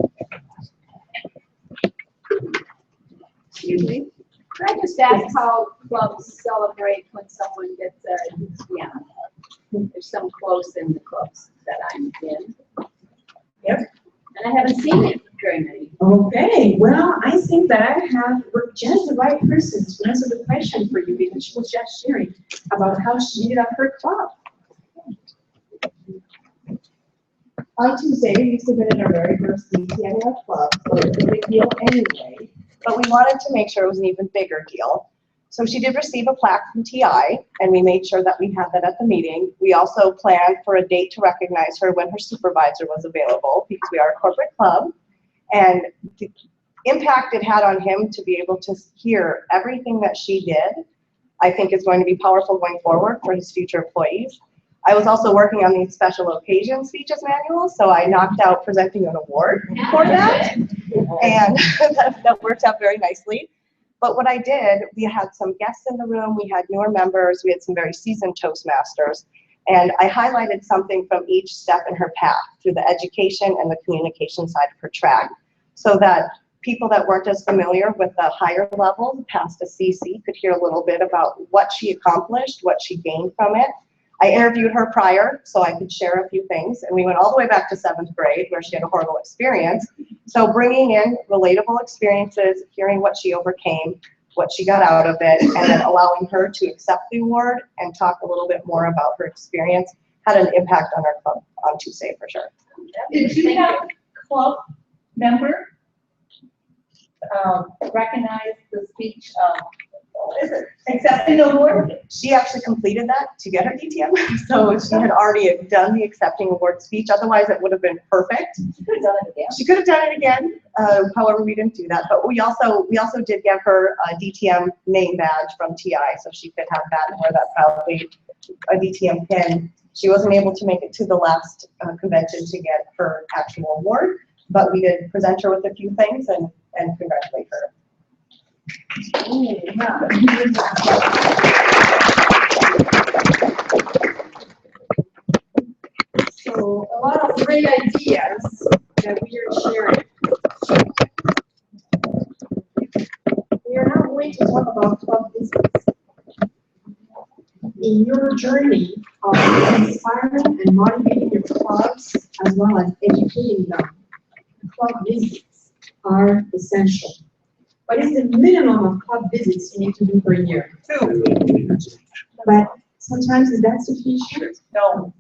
[SPEAKER 2] Excuse me.
[SPEAKER 7] Can I just ask how clubs celebrate when someone gets a DTM? There's some close in the clubs that I'm in.
[SPEAKER 2] Yep.
[SPEAKER 7] And I haven't seen it very many.
[SPEAKER 2] Okay, well, I think that I have just the right person to answer the question for you because she was just sharing about how she ended up her club. On Tuesday, we submitted our very first DTM club, so it's a big deal anyway.
[SPEAKER 5] But we wanted to make sure it was an even bigger deal. So she did receive a plaque from TI, and we made sure that we had that at the meeting. We also planned for a date to recognize her when her supervisor was available, because we are a corporate club. And the impact it had on him to be able to hear everything that she did, I think is going to be powerful going forward for his future employees. I was also working on the special occasion speeches manual, so I knocked out presenting an award for that, and that worked out very nicely. But what I did, we had some guests in the room, we had newer members, we had some very seasoned Toastmasters, and I highlighted something from each step in her path through the education and the communication side of her track, so that people that weren't as familiar with the higher level, past a CC, could hear a little bit about what she accomplished, what she gained from it. I interviewed her prior, so I could share a few things, and we went all the way back to 7th grade, where she had a horrible experience. So bringing in relatable experiences, hearing what she overcame, what she got out of it, and then allowing her to accept the award and talk a little bit more about her experience had an impact on our club on Tuesday for sure.
[SPEAKER 9] Did you have a club member recognize the speech of accepting the award?
[SPEAKER 5] She actually completed that to get her DTM, so she had already done the accepting award speech. Otherwise, it would have been perfect.
[SPEAKER 9] She could have done it again.
[SPEAKER 5] She could have done it again. However, we didn't do that. But we also did give her a DTM name badge from TI, so she could have that and wear that proudly. A DTM pin. She wasn't able to make it to the last convention to get her actual award, but we did present her with a few things and congratulate her.
[SPEAKER 2] So a lot of great ideas that we are sharing. We are now going to talk about club visits. In your journey of inspiring and motivating your clubs, as well as educating them, club visits are essential. What is the minimum of club visits you need to do per year? 2. But sometimes is that sufficient?
[SPEAKER 5] No.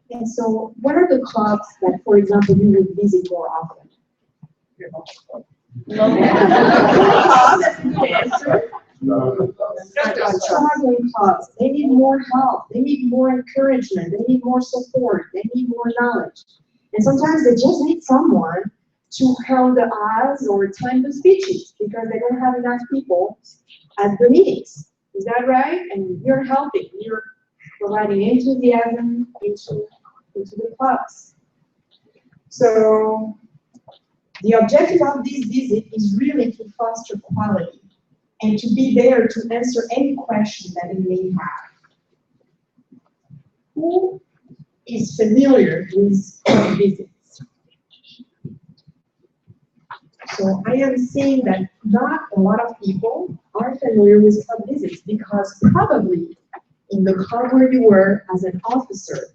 [SPEAKER 2] And so what are the clubs that, for example, you would visit more often? Struggling clubs, they need more help, they need more encouragement, they need more support, they need more knowledge. And sometimes they just need someone to count the odds or time the speeches because they don't have enough people at the meetings. Is that right? And you're helping, you're providing enthusiasm into the clubs. So the objective of this visit is really to foster quality and to be there to answer any question that you may have. Who is familiar with club visits. So I am saying that not a lot of people are familiar with club visits because probably in the club where you were as an officer,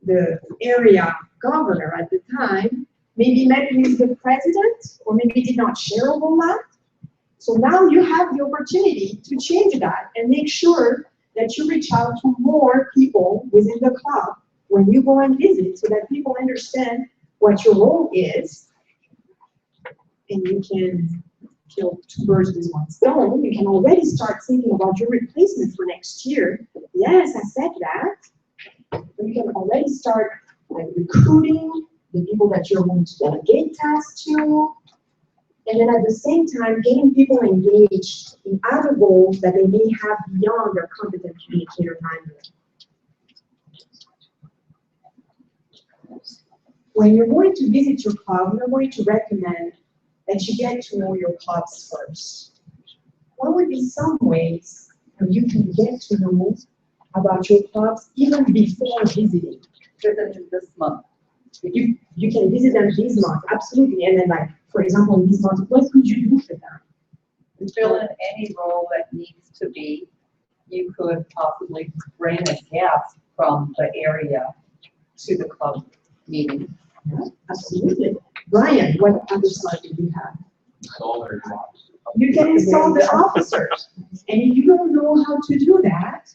[SPEAKER 2] the area governor at the time maybe met with the president or maybe did not share a whole lot. So now you have the opportunity to change that and make sure that you reach out to more people within the club when you go and visit so that people understand what your role is. And you can kill two birds with one stone. You can already start thinking about your replacement for next year. Yes, I said that. You can already start like recruiting the people that you're going to delegate tasks to. And then at the same time, getting people engaged in other goals that they may have beyond their competent communicator mindset. When you're going to visit your club, we're going to recommend that you get to know your clubs first. What would be some ways that you can get to know about your clubs even before visiting?
[SPEAKER 5] Visit them this month.
[SPEAKER 2] You can visit them this month, absolutely. And then, like, for example, in this month, what could you do for them?
[SPEAKER 5] Fill in any role that needs to be. You could possibly bring a guest from the area to the club meeting.
[SPEAKER 2] Yeah, absolutely. Brian, what other slide do you have? You can install the officers. And if you don't know how to do that,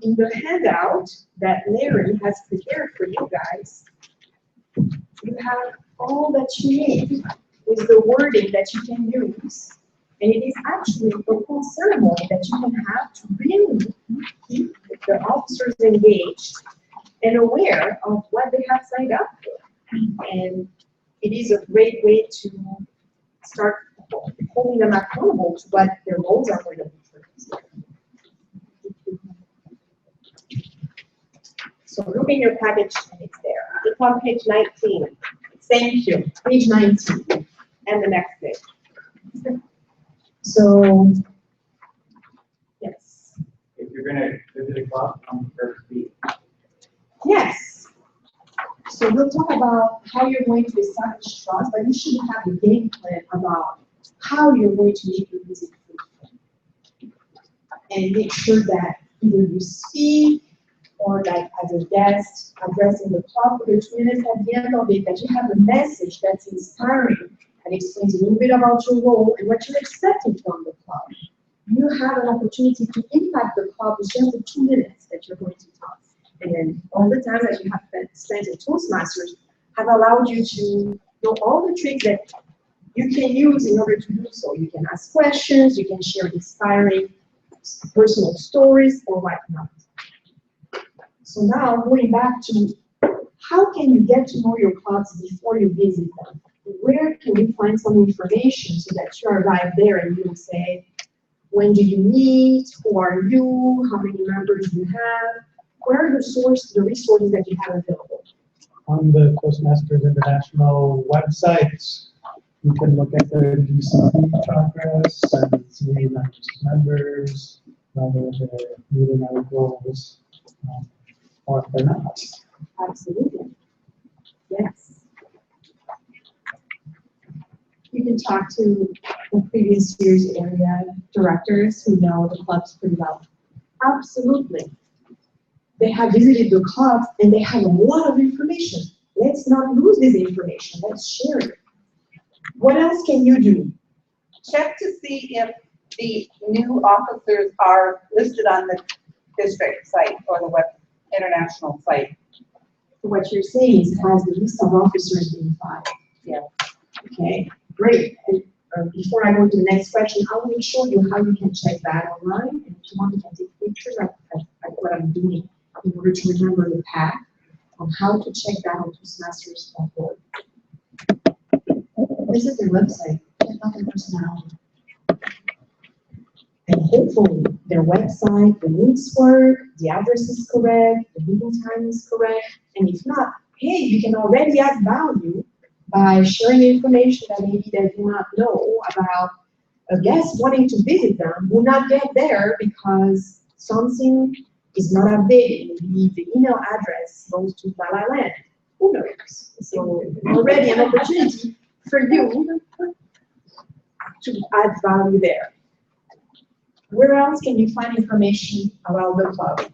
[SPEAKER 2] in the handout that Larry has prepared for you guys, you have all that you need with the wording that you can use. And it is actually a full ceremony that you can have to really keep the officers engaged and aware of what they have signed up for. And it is a great way to start holding them accountable to what their goals are going to be for this year. So look in your package and it's there. It's on page 19. Thank you. Page 19. And the next page. So, yes.
[SPEAKER 15] If you're gonna visit a club, I'm prepared to speak.
[SPEAKER 2] Yes. So we'll talk about how you're going to establish trust, but you should have a game plan about how you're going to make your visit fruitful. And make sure that either you speak or like as a guest addressing the club for 2 minutes at the end of it, that you have a message that's inspiring and explains a little bit about your role and what you're expecting from the club. You have an opportunity to impact the club with just the 2 minutes that you're going to talk. And then all the time that you have spent in Toastmasters have allowed you to know all the tricks that you can use in order to do so. You can ask questions, you can share inspiring personal stories or whatnot. So now going back to how can you get to know your clubs before you visit them? Where can we find some information so that you arrive there and you'll say, when do you meet? Who are you? How many members do you have? Where are the resources that you have available?
[SPEAKER 1] On the Toastmasters International website, you can look at the DEC progress and see not just members, whether they're meeting our goals, or if they're not.
[SPEAKER 2] Absolutely. Yes. You can talk to the previous year's area directors who know the clubs pretty well. Absolutely. They have visited the clubs and they have a lot of information. Let's not lose this information. Let's share it. What else can you do?
[SPEAKER 5] Check to see if the new officers are listed on the district site or the web international site.
[SPEAKER 2] So what you're saying is it has the list of officers in file.
[SPEAKER 5] Yeah. Okay,
[SPEAKER 2] great. And, before I go to the next question, I will show you how you can check that online. And if you want, you can take pictures of what I'm doing in order to remember the path on how to check that on Toastmasters.org. Visit their website, check out their personality. And hopefully their website, the links work, the address is correct, the meeting time is correct. And if not, hey, you can already add value by sharing information that maybe they do not know about a guest wanting to visit them will not get there because something is not updated. Maybe the email address goes to La La Land. Who knows? So already an opportunity for you to add value there. Where else can you find information about the club?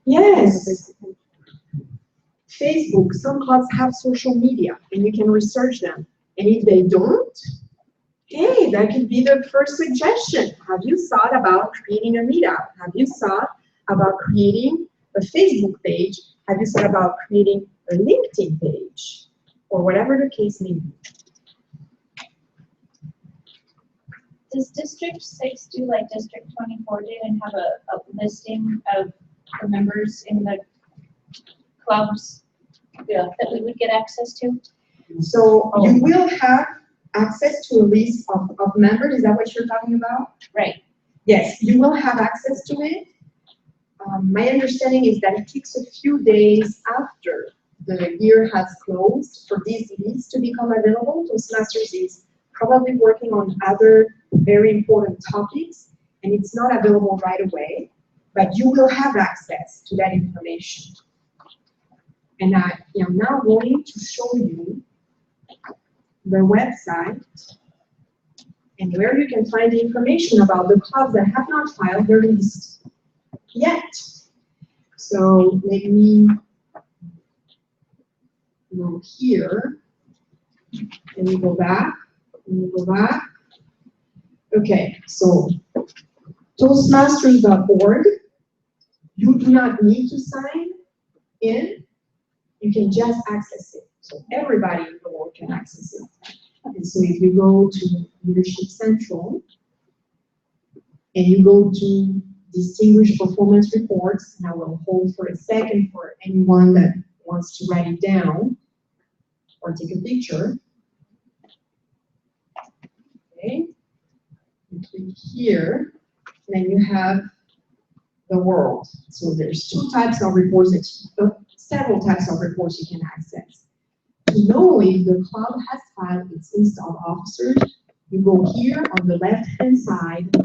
[SPEAKER 2] Yes. Facebook, some clubs have social media and you can research them. And if they don't, hey, that could be the first suggestion. Have you thought about creating a meetup? Have you thought about creating a Facebook page? Have you thought about creating a LinkedIn page? Or whatever the case may be.
[SPEAKER 7] Does District 6 do like District 24 did and have a listing of the members in the clubs that we would get access to?
[SPEAKER 2] So you will have access to a list of members. Is that what you're talking about?
[SPEAKER 7] Right.
[SPEAKER 2] Yes, you will have access to it. My understanding is that it takes a few days after the year has closed for these lists to become available. Toastmasters is probably working on other very important topics, and it's not available right away, but you will have access to that information. And I am now going to show you the website and where you can find the information about the clubs that have not filed their list yet. So let me go here, and we go back, and we go back. Okay, so Toastmasters.org, you do not need to sign in, you can just access it. So everybody in the world can access it. And so if you go to Leadership Central, and you go to Distinguished Performance Reports, and I will hold for a second for anyone that wants to write it down or take a picture. Okay, you click here, and then you have the world. So there's two types of reports, several types of reports you can access. To know if the club has filed its list of officers, you go here on the left-hand side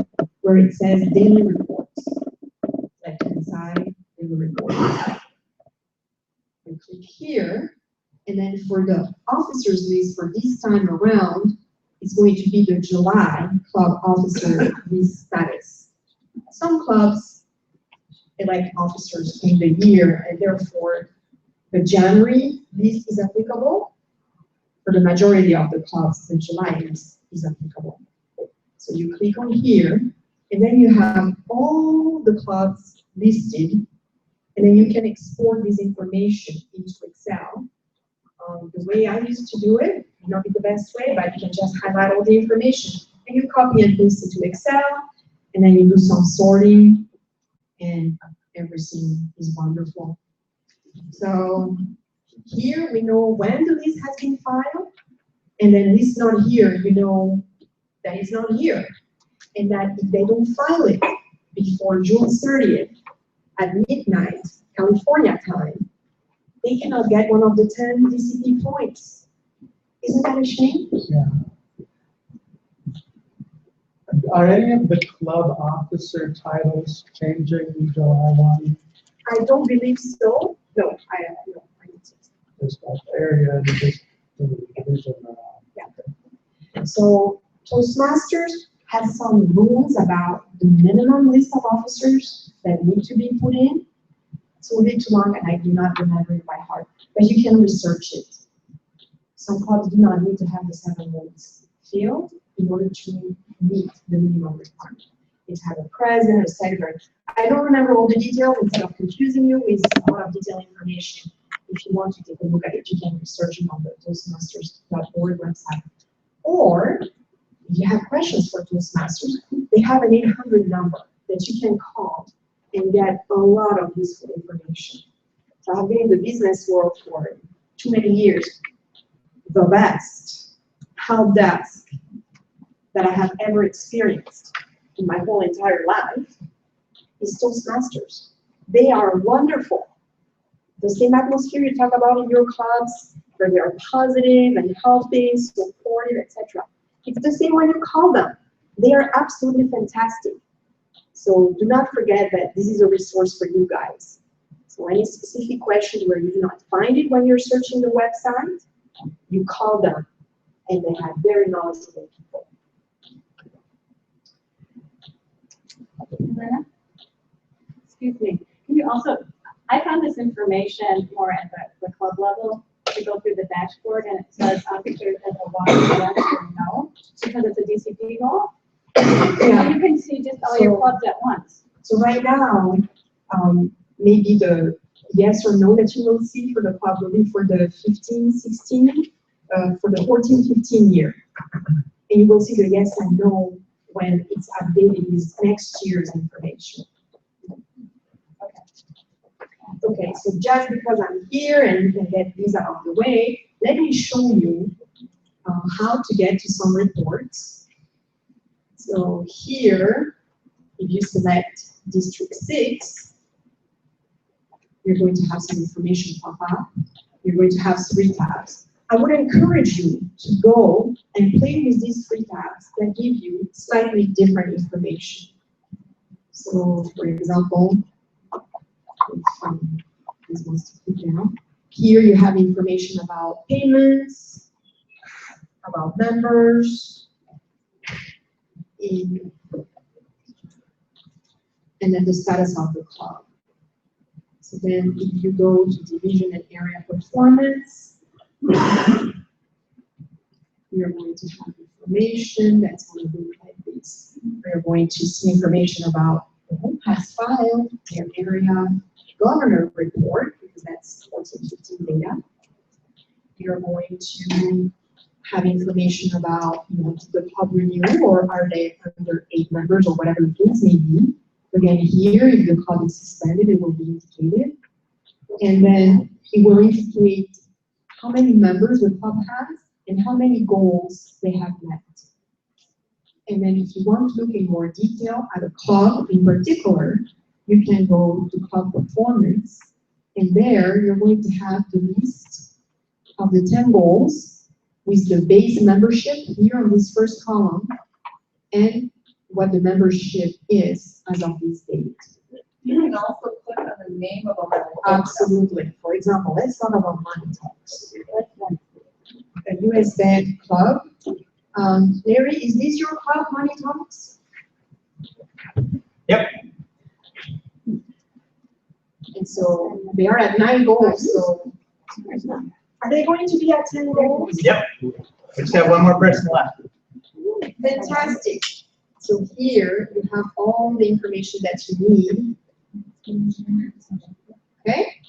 [SPEAKER 2] where it says daily reports. Left-hand side, daily reports. You click here, and then for the officers list for this time around, it's going to be the July club officer list status. Some clubs elect officers in the year, and therefore the January list is applicable. For the majority of the clubs, the July list is applicable. So you click on here, and then you have all the clubs listed, and then you can export this information into Excel. The way I used to do it may not be the best way, but you can just highlight all the information, and you copy and paste it to Excel, and then you do some sorting, and everything is wonderful. So here we know when the list has been filed, and then list not here, you know that it's not here. And that if they don't file it before June 30th at midnight, California time, they cannot get one of the 10 DCP points. Isn't that a shame?
[SPEAKER 16] Yeah. Are any of the club officer titles changing July 1?
[SPEAKER 2] I don't believe so. No, I don't.
[SPEAKER 16] Just that area, just the division.
[SPEAKER 2] Yeah. So Toastmasters has some rules about the minimum list of officers that need to be put in. It's a little bit too long, and I do not remember it by heart, but you can research it. Some clubs do not need to have the 7 roles filled in order to meet the minimum requirement. It has a president, a secretary. I don't remember all the details. Instead of confusing you with a lot of detailed information, if you want to take a look at it, you can research it on the Toastmasters.org website. Or if you have questions for Toastmasters, they have an 800 number that you can call and get a lot of useful information. So I've been in the business world for too many years. The best help desk that I have ever experienced in my whole entire life is Toastmasters. They are wonderful. The same atmosphere you talk about in your clubs, where they are positive and helping, supportive, etc. It's the same when you call them. They are absolutely fantastic. So do not forget that this is a resource for you guys. So any specific questions where you do not find it when you're searching the website, you call them, and they have very knowledgeable people.
[SPEAKER 12] Elena? Excuse me, can you also, I found this information more at the club level, to go through the dashboard, and it says officers at the water, yes or no, because it's a DCP goal.
[SPEAKER 2] Yeah.
[SPEAKER 12] You can see just all your clubs at once.
[SPEAKER 2] So right now, maybe the yes or no that you will see for the club will be for the 15, 16, for the 14, 15 year. And you will see the yes and no when it's updated with next year's information. Okay, so just because I'm here and we can get these out of the way, let me show you how to get to some reports. So here, if you select District 6, you're going to have some information pop up. You're going to have 3 tabs. I would encourage you to go and play with these 3 tabs that give you slightly different information. So, for example, this one's to click down. Here you have information about payments, about members, and then the status of the club. So then if you go to division and area performance, you're going to have information that's going to look like this. You're going to see information about the whole past file, their area governor report, because that's 14-15 data. You're going to have information about, the club renewal, or are they under 8 members, or whatever the case may be. Again, here, if the club is suspended, it will be indicated. And then it will indicate how many members the club has and how many goals they have met. And then if you want to look in more detail at a club in particular, you can go to club performance, and there you're going to have the list of the 10 goals with the base membership here on this first column, and what the membership is as of this date.
[SPEAKER 5] You can also click on the name of a member.
[SPEAKER 2] Absolutely. For example, let's talk about Money Talks. A US Bank club. Larry, is this your club, Money Talks?
[SPEAKER 1] Yep.
[SPEAKER 2] And so they are at 9 goals, so are they going to be at 10 goals?
[SPEAKER 1] Yep. We just have one more person left.
[SPEAKER 2] Fantastic. So here you have all the information that you need. Okay?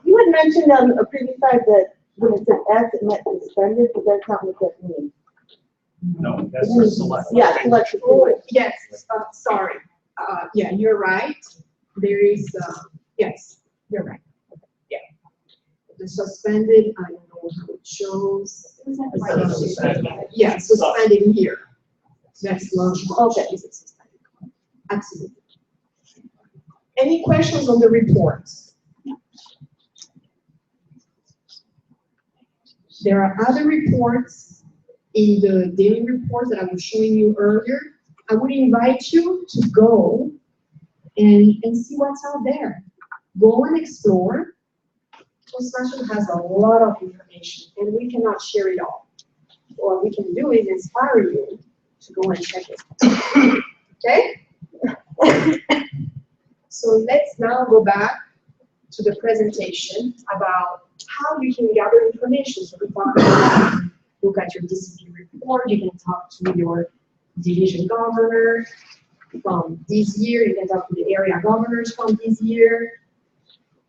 [SPEAKER 9] You had mentioned on a previous slide that when it said S, it meant suspended, but that's not what that means.
[SPEAKER 14] No, that's for select.
[SPEAKER 9] Yeah, select.
[SPEAKER 2] Yes, sorry. Yeah, you're right. There is, yes, you're right. Yeah. The suspended, I don't know how it shows. Yeah, suspended here. That's lunch. Okay. Absolutely. Any questions on the reports? There are other reports in the daily reports that I was showing you earlier. I would invite you to go and see what's out there. Go and explore. Toastmasters has a lot of information, and we cannot share it all. What we can do is inspire you to go and check it. Okay? So let's now go back to the presentation about how you can gather information. So we can look at your DCP report, you can talk to your division governor from this year, you can talk to the area governors from this year,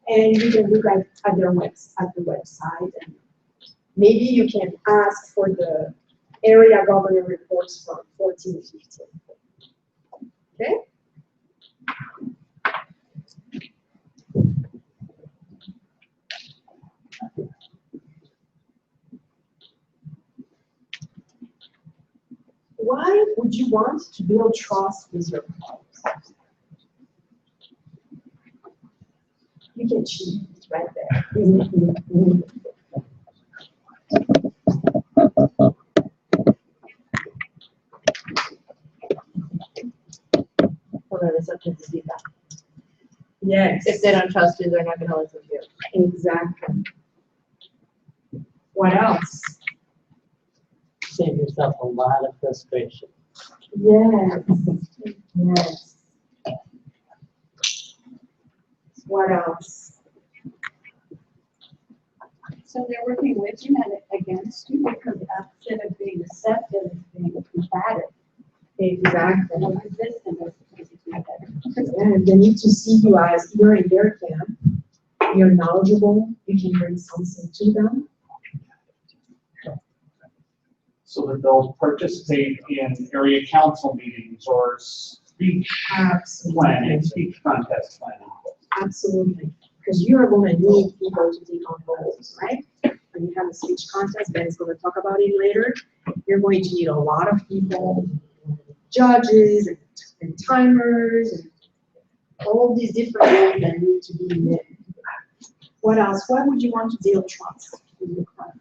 [SPEAKER 2] and you can look at their the website. And maybe you can ask for the area governor reports from 14 to 15. Okay? Why would you want to build trust with your clients? You can cheat right there. Yes.
[SPEAKER 9] If they don't trust you, they're not gonna listen to you.
[SPEAKER 2] Exactly. What else?
[SPEAKER 17] Save yourself a lot of frustration.
[SPEAKER 2] Yes. Yes. What else?
[SPEAKER 12] So they're working with you, not against you, because instead of being receptive, it's being combative.
[SPEAKER 2] Exactly.
[SPEAKER 12] No resistance.
[SPEAKER 2] And they need to see you as you're in their camp, you're knowledgeable, you can bring something to them.
[SPEAKER 14] So that they'll participate in area council meetings or speech planning, speech contest planning.
[SPEAKER 2] Absolutely, because you are going to need people to take on roles, right? When you have a speech contest, Ben is going to talk about it later. You're going to need a lot of people, judges and timers, and all these different roles that need to be met. What else? Why would you want to build trust in your class?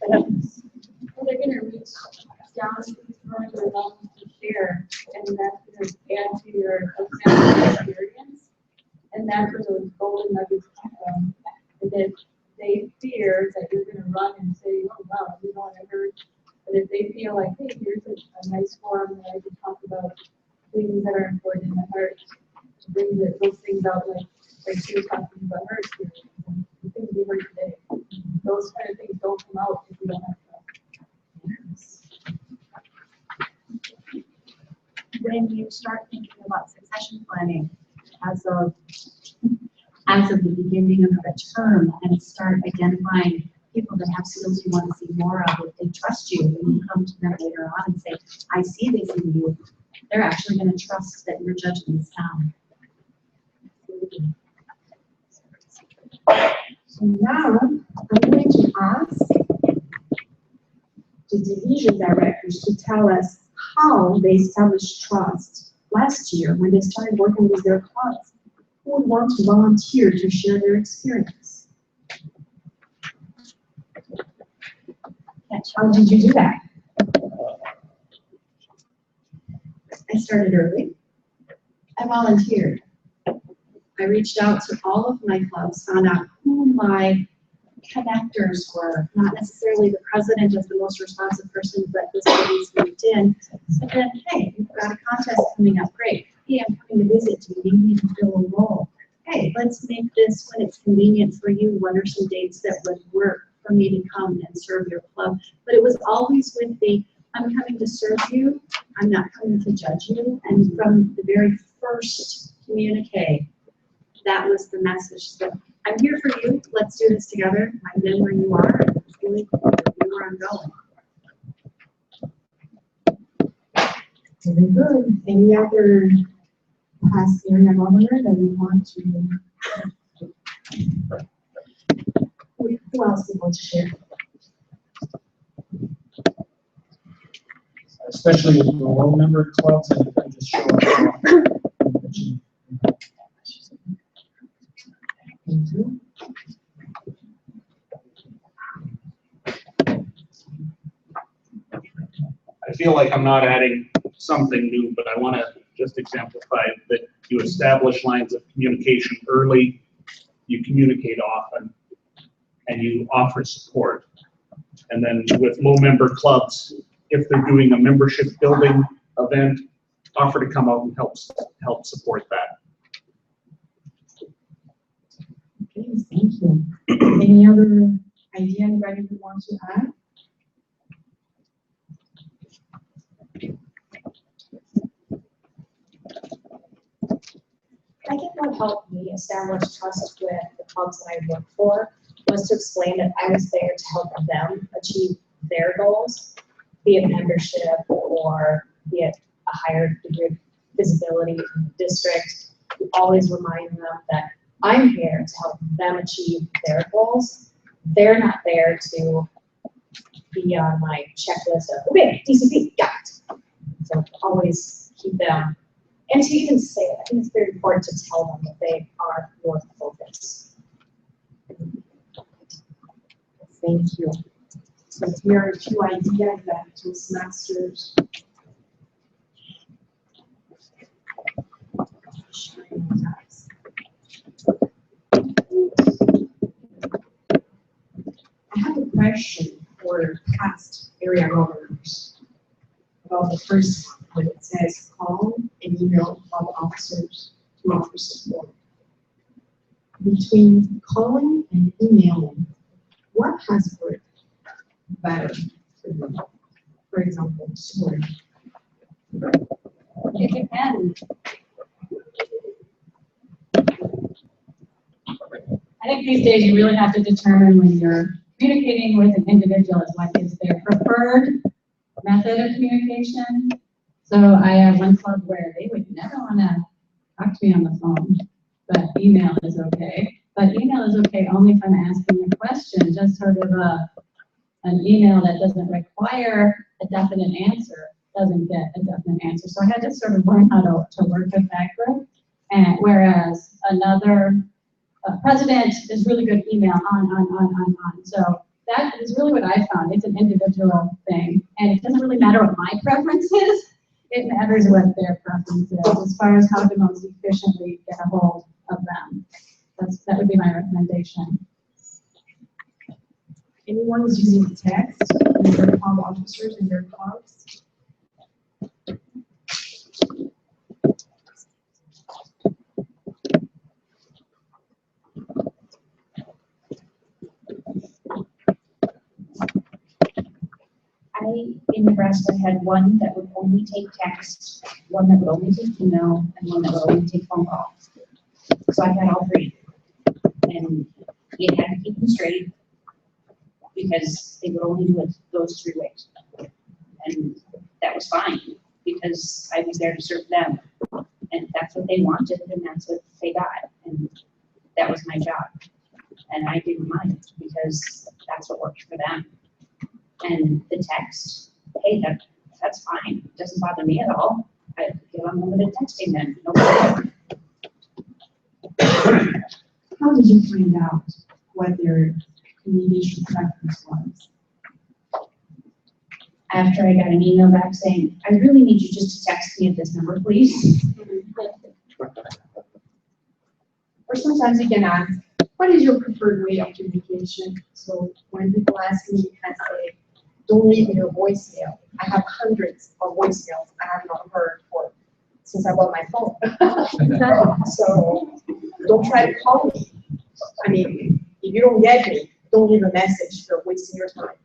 [SPEAKER 12] Well, they're gonna reach down to these rooms or levels to share, and that's gonna add to your experience. And that's where those golden nuggets come from. And then they fear that you're gonna run and say, oh, wow, you know what I heard. But if they feel like, hey, here's a nice forum where I can talk about things that are important in my heart, to bring those things out, like she was talking about her experience, and the things we heard today. Those kind of things don't come out if you don't have
[SPEAKER 11] When you start thinking about succession planning as of the beginning of a term and start identifying people that have skills you want to see more of, if they trust you, when you come to them later on and say, I see this in you, they're actually going to trust that your judgment is sound.
[SPEAKER 2] So now, I'm going to ask the division directors to tell us how they established trust last year when they started working with their clubs. Who would want to volunteer to share their experience? How did you do that? I started early. I volunteered. I reached out to all of my clubs, found out who my connectors were, not necessarily the president as the most responsive person, but this lady's LinkedIn. So then, hey, you've got a contest coming up, great. Hey, I'm coming to visit. Do you need me to fill a role? Hey, let's make this when it's convenient for you. What are some dates that would work for me to come and serve your club? But it was always with the, I'm coming to serve you, I'm not coming to judge you. And from the very first communique, that was the message. So I'm here for you. Let's do this together. I've been where you are. It's really cool to be where I'm going. Very good. Any other past area governor that we want to? Who else would want to share?
[SPEAKER 8] Especially with the low member clubs and just show up.
[SPEAKER 2] Thank you.
[SPEAKER 14] I feel like I'm not adding something new, but I want to just exemplify that you establish lines of communication early, you communicate often, and you offer support. And then with low member clubs, if they're doing a membership building event, offer to come out and help support that.
[SPEAKER 2] Okay, thank you. Any other idea anybody who wants to add?
[SPEAKER 18] I think what helped me establish trust with the clubs that I worked for was to explain that I was there to help them achieve their goals, be it membership or be it a higher degree of visibility in the district. You always remind them that I'm here to help them achieve their goals. They're not there to be on my checklist of, okay, DCP, got it. So always keep them. And to even say it, I think it's very important to tell them that they are your focus.
[SPEAKER 2] Thank you. So here are a few ideas that Toastmasters. I have a question for past area governors about the first one, when it says call and email club officers to offer support. Between calling and emailing, what has worked better for you? For example, support.
[SPEAKER 12] It depends. I think these days you really have to determine when you're communicating with an individual is what is their preferred method of communication. So I have one club where they would never want to talk to me on the phone, but email is okay. But email is okay only if I'm asking a question, just sort of an email that doesn't require a definite answer doesn't get a definite answer. So I had to sort of learn how to work with that group. And whereas another president is really good email on. So that is really what I found. It's an individual thing. And it doesn't really matter what my preference is. It matters what their preference is as far as how to most efficiently get a hold of them. That would be my recommendation.
[SPEAKER 2] Anyone who's using text in their club officers in their clubs?
[SPEAKER 7] I, in Nebraska, had one that would only take text, one that would only take email, and one that would only take phone calls. So I had all three. And you had to keep them straight because they would only do it those 3 ways. And that was fine because I was there to serve them. And that's what they wanted and that's what they got. And that was my job. And I didn't mind because that's what worked for them. And the text, hey, that's fine. It doesn't bother me at all. I get unlimited texting then. No problem.
[SPEAKER 2] How did you find out what their communication preference was?
[SPEAKER 7] After I got an email back saying, I really need you just to text me at this number, please.
[SPEAKER 2] Or sometimes you can ask, what is your preferred way of communication? So when people ask me, I say, don't leave me a voicemail. I have hundreds of voicemails I have not heard since I bought my phone. So don't try to call me. I mean, if you don't get me, don't leave a message. You're wasting your time.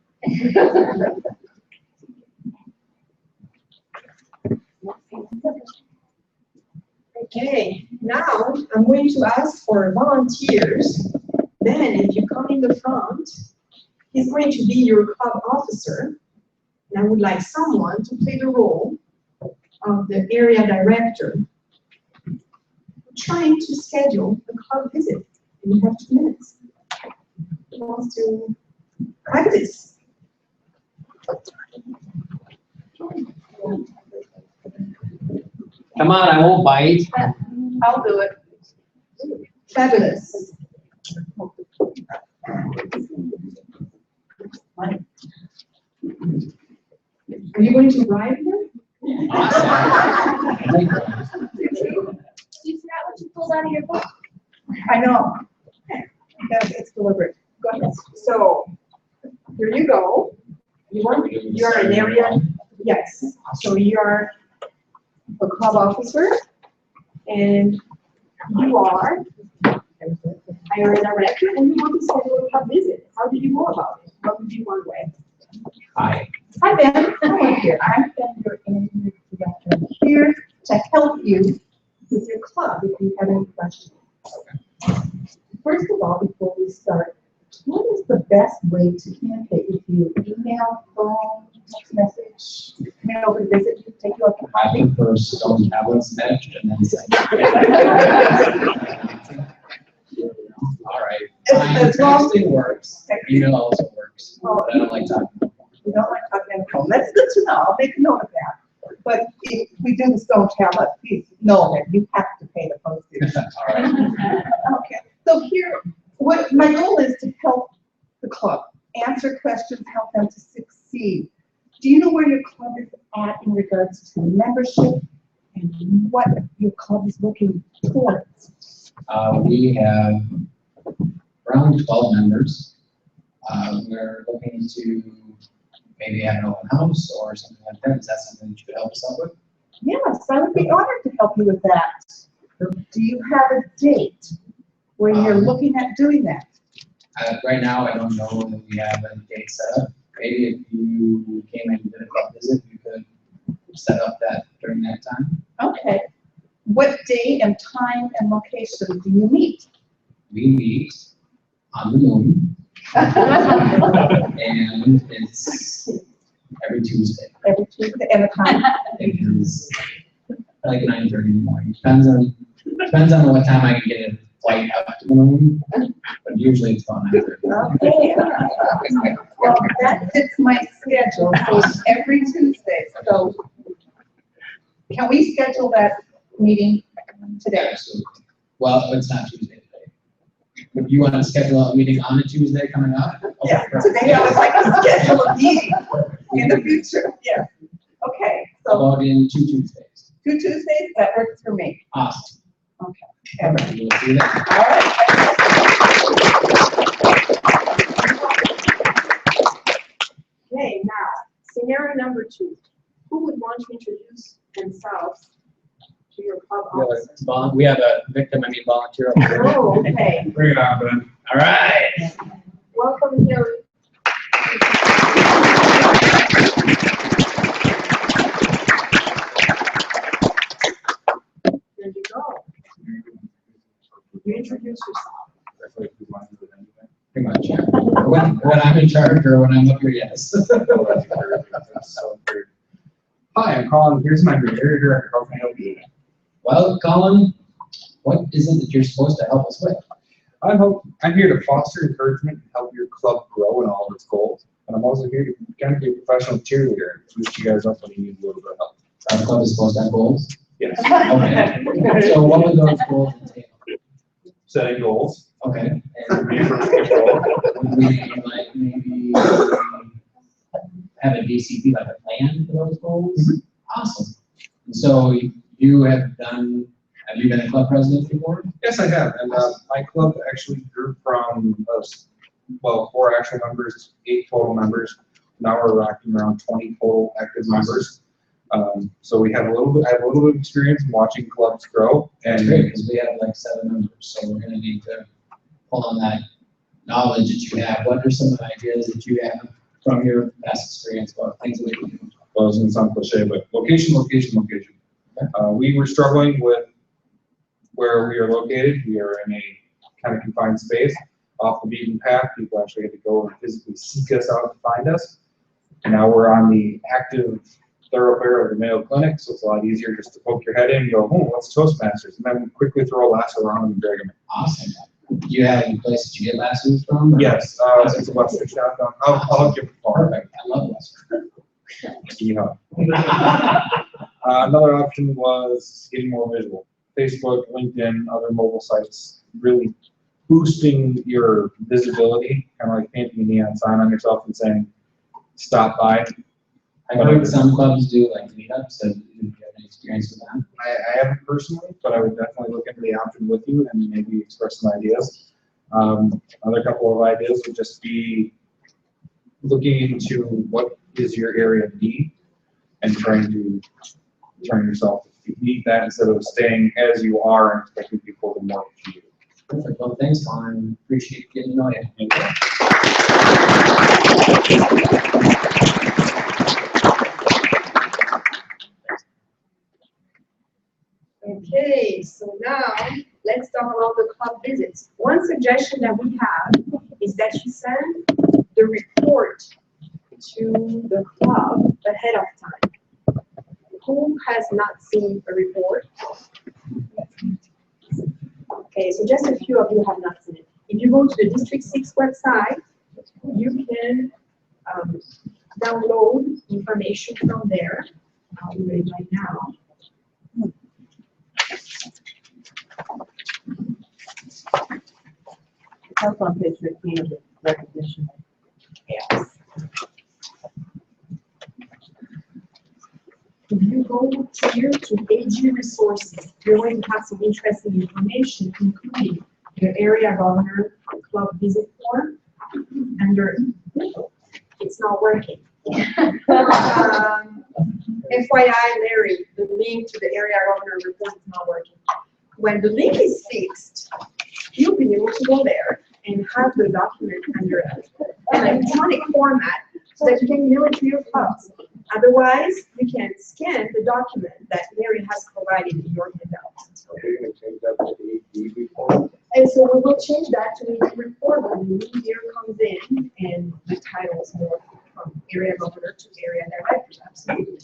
[SPEAKER 2] Okay, now I'm going to ask for volunteers. Then if you come in the front, he's going to be your club officer. And I would like someone to play the role of the area director, trying to schedule a club visit. And you have 2 minutes. Who wants to practice?
[SPEAKER 3] Come on, I won't bite.
[SPEAKER 5] I'll do it.
[SPEAKER 2] Fabulous. Are you going to ride here?
[SPEAKER 7] You forgot what you pulled out of your book?
[SPEAKER 2] I know. It's deliberate. Go ahead. So here you go. You're an area. Yes. So you're a club officer, and you are area director, and you want to schedule a club visit. How do you go about it? What would be one way?
[SPEAKER 3] Hi.
[SPEAKER 2] Hi, Ben.
[SPEAKER 5] Hi, here. I've been your interview director here to help you with your club if you have any questions. First of all, before we start, what is the best way to communicate with you? Email, phone, text message, come in over to visit you, take you up to
[SPEAKER 3] I prefer stone tablets etched and then sent. All right. Texting works. Email also works. But I don't like talking.
[SPEAKER 5] You don't like talking on the phone. That's good to know. I'll make a note of that. But if we do the stone tablet, please know that you have to pay the postage.
[SPEAKER 3] All right.
[SPEAKER 5] Okay. So here, what my goal is to help the club. answer questions, help them to succeed. Do you know where your club is at in regards to membership and what your club is looking towards?
[SPEAKER 3] We have around 12 members. We're looking to maybe have an open house or something like that. Is that something that you could help us out with?
[SPEAKER 5] Yes, I would be honored to help you with that. Do you have a date where you're looking at doing that?
[SPEAKER 3] Right now, I don't know that we have a date set up. Maybe if you came and did a club visit, we could set up that during that time.
[SPEAKER 5] Okay. What day and time and location do you meet?
[SPEAKER 3] We meet on the moon. And it's every Tuesday.
[SPEAKER 5] Every Tuesday, and the time?
[SPEAKER 3] It is like 9:30 in the morning. Depends on what time I can get a flight up to the moon, but usually it's about 9:30.
[SPEAKER 5] Okay, all right. Well, that fits my schedule, so it's every Tuesday. So can we schedule that meeting today?
[SPEAKER 3] Absolutely. Well, it's not Tuesday today. If you want to schedule a meeting on a Tuesday coming up?
[SPEAKER 5] Yeah, today I would like to schedule a meeting in the future, yeah. Okay,
[SPEAKER 3] How
[SPEAKER 5] so
[SPEAKER 3] about in 2 Tuesdays?
[SPEAKER 5] 2 Tuesdays, that works for me.
[SPEAKER 3] Awesome.
[SPEAKER 5] Okay.
[SPEAKER 3] We'll do that.
[SPEAKER 2] Okay, now, scenario number 2. Who would want to introduce themselves to your club officer?
[SPEAKER 3] We have a victim, volunteer. Over here.
[SPEAKER 2] Oh, okay.
[SPEAKER 3] Bring it on, Ben. All right.
[SPEAKER 2] Welcome, Hillary. There you go. You introduce yourself.
[SPEAKER 3] Pretty much, yeah. When I'm in charge or when I'm up here, yes.
[SPEAKER 8] Hi, I'm Colin. Here's my area director. How can I help you?
[SPEAKER 3] Well, Colin, what is it that you're supposed to help us with?
[SPEAKER 8] I'm here to foster encouragement and help your club grow in all of its goals. And I'm also here to kind of be a professional cheerleader and boost you guys up when you need a little bit of help.
[SPEAKER 3] Our club is supposed to have goals?
[SPEAKER 8] Yes.
[SPEAKER 3] Okay. So what would those goals entail?
[SPEAKER 8] Setting goals.
[SPEAKER 3] Okay.
[SPEAKER 8] And being goal.
[SPEAKER 3] Would we like maybe have a DCP, like a plan for those goals?
[SPEAKER 8] Mm-hmm.
[SPEAKER 3] Awesome. And so you have you been a club president before?
[SPEAKER 8] Yes, I have. And my club actually grew from, 4 actual members, 8 total members. Now we're rocking around 20 total active members. So I have a little bit of experience in watching clubs grow.
[SPEAKER 3] That's great, because we have like 7 members, so we're gonna need to pull on that knowledge that you have. What are some ideas that you have from your past experience about things that we can do?
[SPEAKER 8] Well, it's gonna sound cliche, but location. We were struggling with where we are located. We are in a kind of confined space, off the beaten path. People actually had to go and physically seek us out to find us. And now we're on the active thoroughfare of the Mayo Clinic, so it's a lot easier just to poke your head in and go, oh, what's Toastmasters? And then quickly throw a lasso around them and drag them in.
[SPEAKER 3] Awesome. Do you have any places you get lassos from?
[SPEAKER 8] Yes, it's a Western shotgun. I'll give it a call.
[SPEAKER 3] Perfect. I love Western.
[SPEAKER 8] Yeah. Another option was getting more visual. Facebook, LinkedIn, other mobile sites, really boosting your visibility, kind of like painting a neon sign on yourself and saying, stop by.
[SPEAKER 3] I heard some clubs do like meetups, so do you have any experience with that?
[SPEAKER 8] I haven't personally, but I would definitely look into the option with you and maybe express some ideas. Another couple of ideas would just be looking into what is your area of need and trying to turn yourself to meet that instead of staying as you are and expecting people to more to you.
[SPEAKER 3] Perfect. Well, thanks, Colin. Appreciate getting to know you.
[SPEAKER 2] Okay, so now let's talk about the club visits. One suggestion that we have is that you send the report to the club ahead of time. Who has not seen a report? Okay, so just a few of you have not seen it. If you go to the District 6 website, you can download information from there. I'll do it right now.
[SPEAKER 5] That's on page 15 of the recognition.
[SPEAKER 2] if you go here to AG resources, you're going to have some interesting information, including the area governor club visit form under, it's not working. FYI, Larry, the link to the area governor report is not working. When the link is fixed, you'll be able to go there and have the document under an electronic format so that you can mail it to your clubs. Otherwise, you can scan the document that Larry has provided in your handout. And so we will change that to a report when the new year comes in and the titles move from area governor to area director. Absolutely.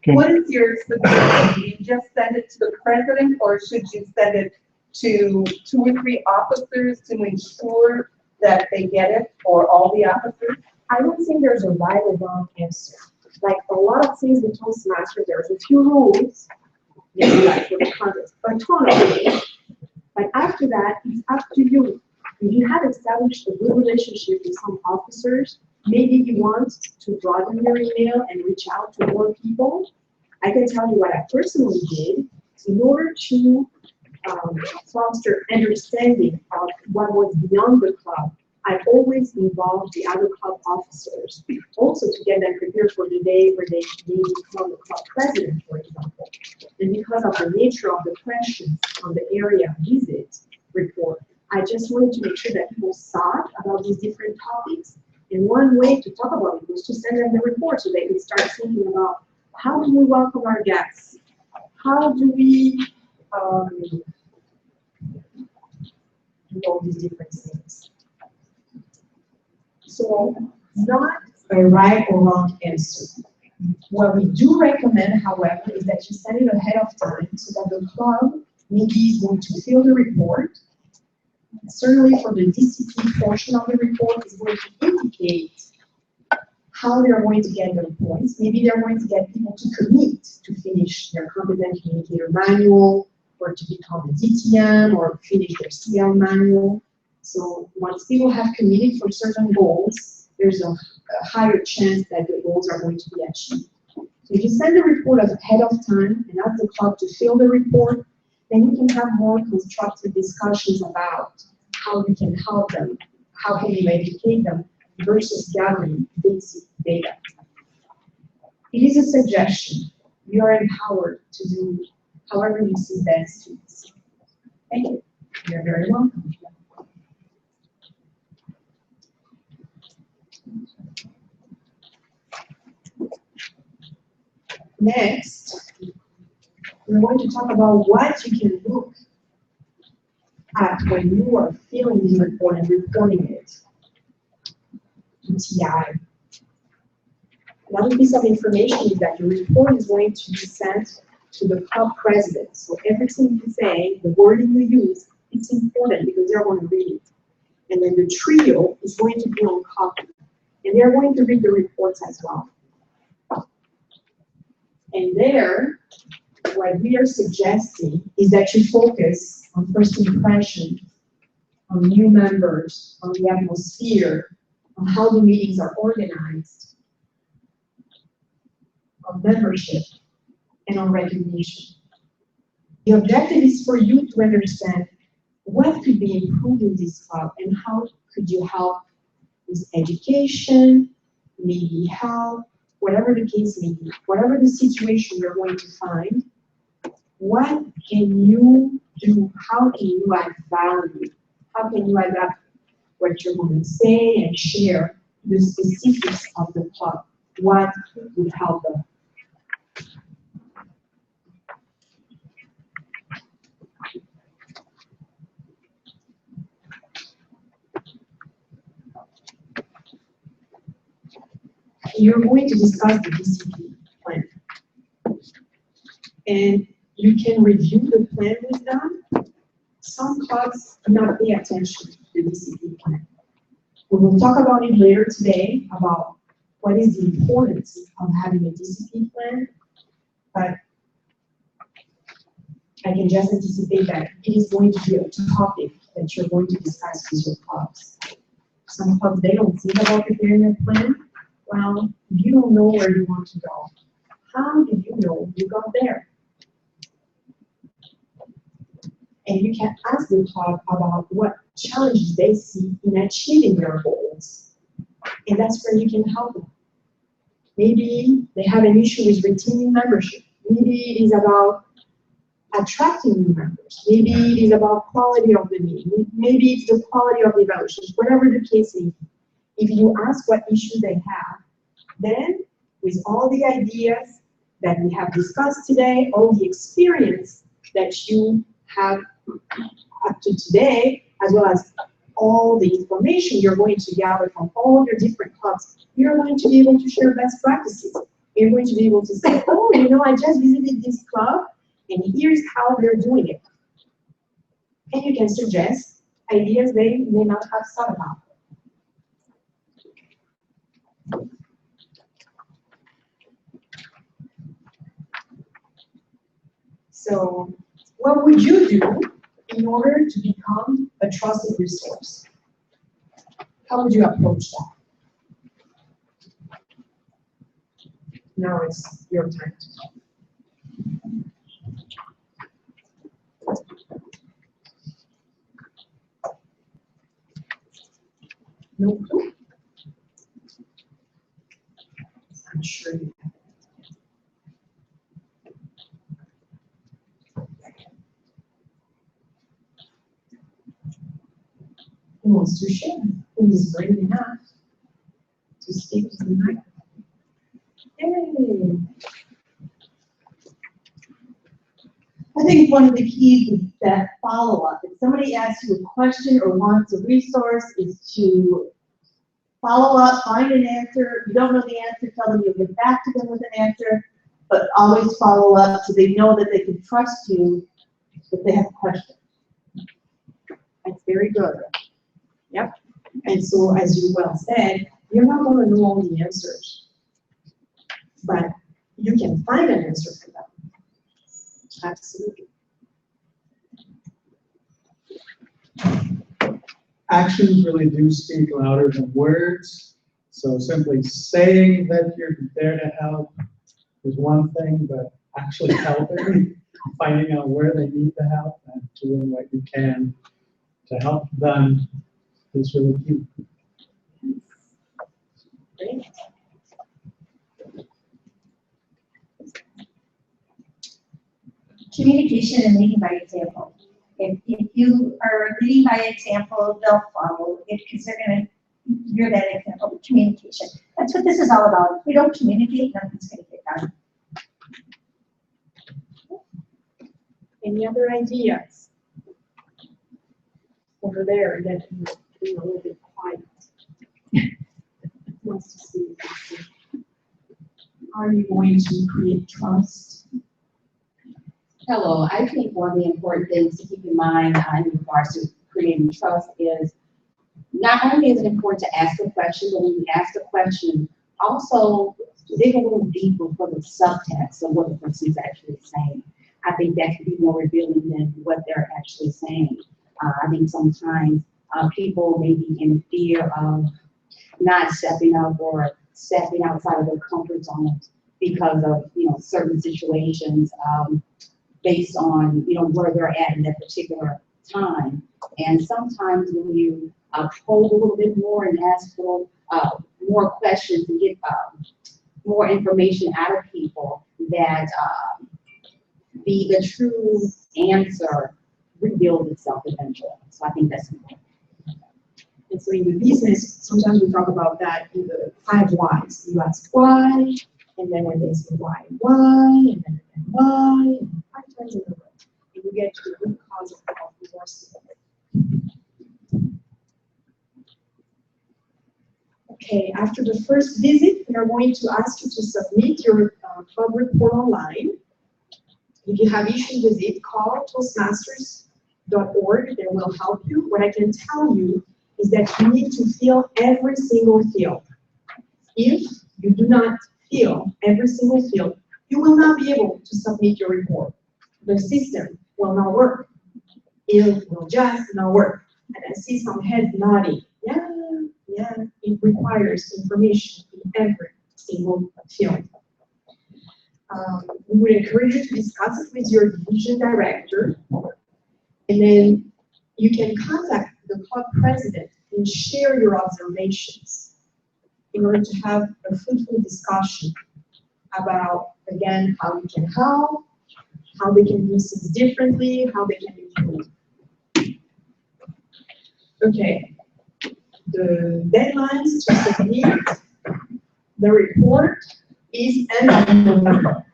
[SPEAKER 5] What is your suggestion? Do you just send it to the president, or should you send it to 2 or 3 officers to ensure that they get it, or all the officers?
[SPEAKER 2] I don't think there's a right or wrong answer. Like a lot of things with Toastmasters, there's a few rules, maybe like with the contest, a ton of rules. But after that, it's up to you. If you have established a good relationship with some officers, maybe you want to broaden your email and reach out to more people. I can tell you what I personally did in order to foster understanding of what was beyond the club. I always involved the other club officers, also to get them prepared for the day where they may become the club president, for example. And because of the nature of the questions on the area visit report, I just wanted to make sure that people thought about these different topics. And one way to talk about it was to send them the report so they could start thinking about how do we welcome our guests? How do we do all these different things? So, not a right or wrong answer. What we do recommend, however, is that you send it ahead of time so that the club maybe is going to fill the report. Certainly for the DCP portion of the report is going to indicate how they're going to get their points. Maybe they're going to get people to commit to finish their competent communicator manual, or to become a DTM, or finish their CL manual. So once people have committed for certain goals, there's a higher chance that the goals are going to be achieved. So if you send the report ahead of time and ask the club to fill the report, then you can have more constructive discussions about how you can help them, how can you educate them, versus gathering basic data. It is a suggestion. You are empowered to do however you see best fits. Thank you. You're very welcome. Next, we're going to talk about what you can look at when you are filling this report and reporting it to TI. Another piece of information is that your report is going to be sent to the club president. So everything you say, the wording you use, it's important because they're going to read it. And then the trio is going to be on copy. And they're going to read the reports as well. And there, what we are suggesting is that you focus on first impression, on new members, on the atmosphere, on how the meetings are organized, on membership, and on recognition. The objective is for you to understand what could be improved in this club and how could you help with education, maybe health, whatever the case may be, whatever the situation you're going to find, what can you do? How can you add value? How can you adapt what you're going to say and share the specifics of the club? What would help them? You're going to discuss the DCP plan. And you can review the plan with them. Some clubs do not pay attention to the DCP plan. We will talk about it later today, about what is the importance of having a DCP plan, but I can just anticipate that it is going to be a topic that you're going to discuss with your clubs. Some clubs, they don't think about preparing a plan. Well, if you don't know where you want to go, how do you don't know, you got there. And you can ask the club about what challenges they see in achieving their goals. And that's where you can help them. Maybe they have an issue with retaining membership. Maybe it is about attracting new members. Maybe it is about quality of the meeting. Maybe it's the quality of the evaluations, whatever the case is. If you ask what issues they have, then with all the ideas that we have discussed today, all the experience that you have up to today, as well as all the information you're going to gather from all your different clubs, you're going to be able to share best practices. You're going to be able to say, oh, you know, I just visited this club, and here's how they're doing it. And you can suggest ideas they may not have thought about. So what would you do in order to become a trusted resource? How would you approach that? Now it's your time to talk. No clue? I'm sure you have. Who wants to share? Who is brave enough to speak to the microphone? Hey.
[SPEAKER 19] I think one of the keys is that follow-up. If somebody asks you a question or wants a resource, is to follow up, find an answer. If you don't know the answer, tell them you'll get back to them with an answer, but always follow up so they know that they can trust you if they have a question.
[SPEAKER 2] That's very good. Yep. And so, as you well said, you're not going to know all the answers, but you can find an answer for them. Absolutely.
[SPEAKER 16] Actions really do speak louder than words. So simply saying that you're there to help is one thing, but actually helping, finding out where they need the help and doing what you can to help them is really key.
[SPEAKER 2] Great.
[SPEAKER 20] Communication and leading by example. If you are leading by example, they'll follow it because you're that example of communication. That's what this is all about. If we don't communicate, nothing's going to get done.
[SPEAKER 2] Any other ideas? Over there, and then being a little bit quiet. Wants to see. Are you going to create trust?
[SPEAKER 11] Hello, I think one of the important things to keep in mind in regards to creating trust is not only is it important to ask a question, but when you ask a question, also dig a little deeper for the subtext of what the person is actually saying. I think that can be more revealing than what they're actually saying. I think sometimes people may be in fear of not stepping up or stepping outside of their comfort zone because of certain situations. Based on where they're at in that particular time. And sometimes when you probe a little bit more and ask for more questions and get more information out of people, that the true answer reveals itself eventually. So I think that's important.
[SPEAKER 2] And so in the business, sometimes we talk about that in the 5 whys. You ask why, and then when they say why, and then why, and 5 times in a row. And you get to the root cause of the more specific. Okay, after the first visit, we are going to ask you to submit your club report online. If you have issues with it, call toastmasters.org. They will help you. What I can tell you is that you need to fill every single field. If you do not fill every single field, you will not be able to submit your report. The system will not work. It will just not work. And I see some heads nodding. Yeah, it requires information in every single field. We would encourage you to discuss it with your division director. And then you can contact the club president and share your observations in order to have a fruitful discussion about, again, how you can help, how they can do things differently, how they can improve. Okay, the deadlines to submit the report is end of November.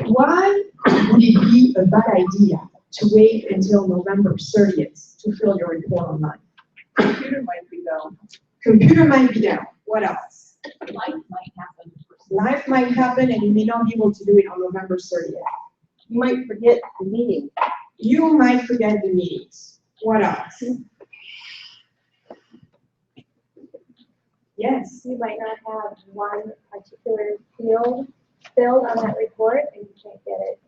[SPEAKER 2] Why would it be a bad idea to wait until November 30th to fill your report online?
[SPEAKER 5] Computer might be down.
[SPEAKER 2] Computer might be down. What else?
[SPEAKER 7] Life might happen.
[SPEAKER 2] Life might happen and you may not be able to do it on November 30th.
[SPEAKER 5] You might forget the meeting.
[SPEAKER 2] You might forget the meetings. What else? Yes.
[SPEAKER 13] You might not have one particular field filled on that report and you can't get it.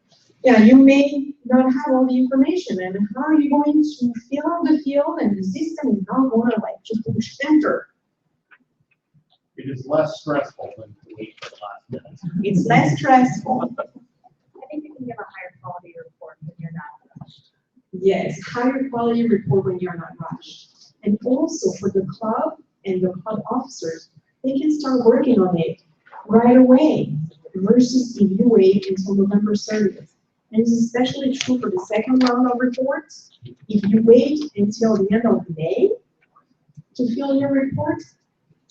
[SPEAKER 2] Yeah, you may not have all the information, and how are you going to fill out the field and the system is not going to like just push enter.
[SPEAKER 14] It is less stressful than to wait for the last minute.
[SPEAKER 2] It's less stressful.
[SPEAKER 18] I think you can give a higher quality report when you're not rushed.
[SPEAKER 2] Yes, higher quality report when you're not rushed. And also for the club and the club officers, they can start working on it right away versus if you wait until November 30th. And this is especially true for the second round of reports. If you wait until the end of May to fill your report,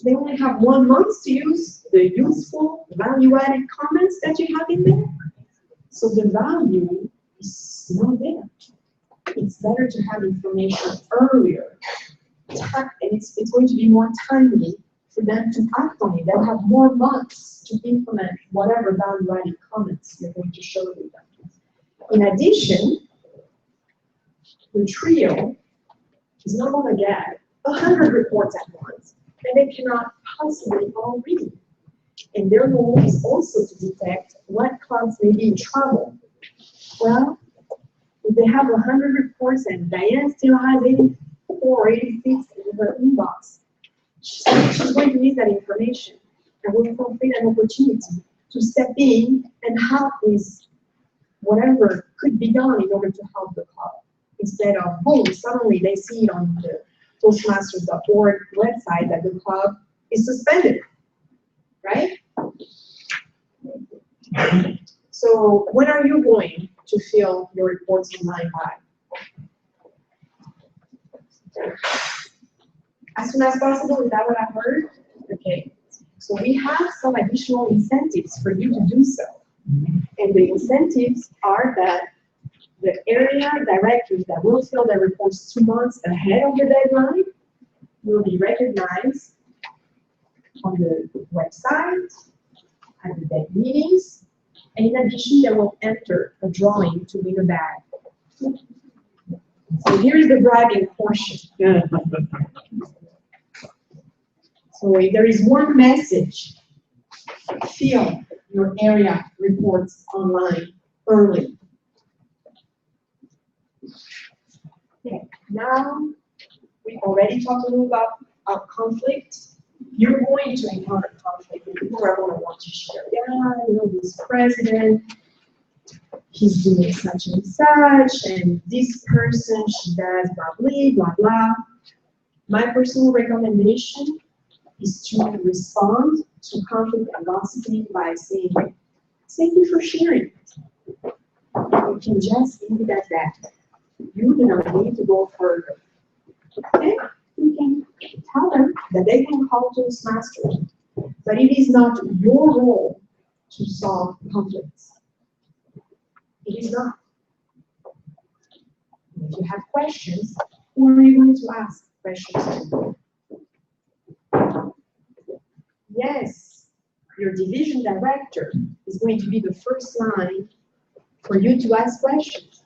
[SPEAKER 2] they only have 1 month to use the useful value-added comments that you have in there. So the value is not there. It's better to have information earlier. And it's going to be more timely for them to act on it. They'll have more months to implement whatever value-added comments you're going to show them. In addition, the trio is not going to get 100 reports at once, and they cannot possibly all read. And their goal is also to detect what clubs may be in trouble. Well, if they have 100 reports and Diane still has 84 or 86 in her inbox, she's going to need that information, and will fulfill an opportunity to step in and help with whatever could be done in order to help the club. Instead of, boom, suddenly they see it on the Toastmasters.org website that the club is suspended, right? So when are you going to fill your reports online by? As soon as possible, is that what I heard? Okay. So we have some additional incentives for you to do so. And the incentives are that the area directors that will fill their reports 2 months ahead of the deadline will be recognized on the website, at the dead meetings, and in addition, they will enter a drawing to win a bag. So here's the bragging portion. So if there is one message, fill your area reports online early. Okay, now we already talked a little about conflict. You're going to encounter conflict, and people are going to want to share. Yeah, you know, this president, he's doing such and such, and this person, she does blah, blah, blah, blah. My personal recommendation is to respond to conflict and gossiping by saying, thank you for sharing. You can just leave it at that. You do not need to go further. Okay? You can tell them that they can call Toastmasters, but it is not your role to solve conflicts. It is not. If you have questions, who are you going to ask questions to? Yes, your division director is going to be the first line for you to ask questions.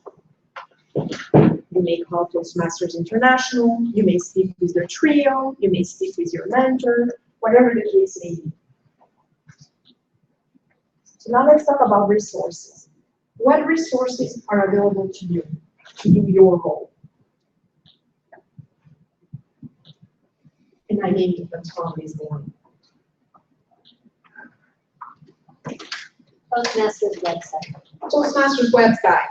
[SPEAKER 2] You may call Toastmasters International, you may speak with your trio, you may speak with your mentor, whatever the case may be. So now let's talk about resources. What resources are available to you to do your role? And I mean, the Tom is the one.
[SPEAKER 13] Toastmasters website.
[SPEAKER 2] Toastmasters website,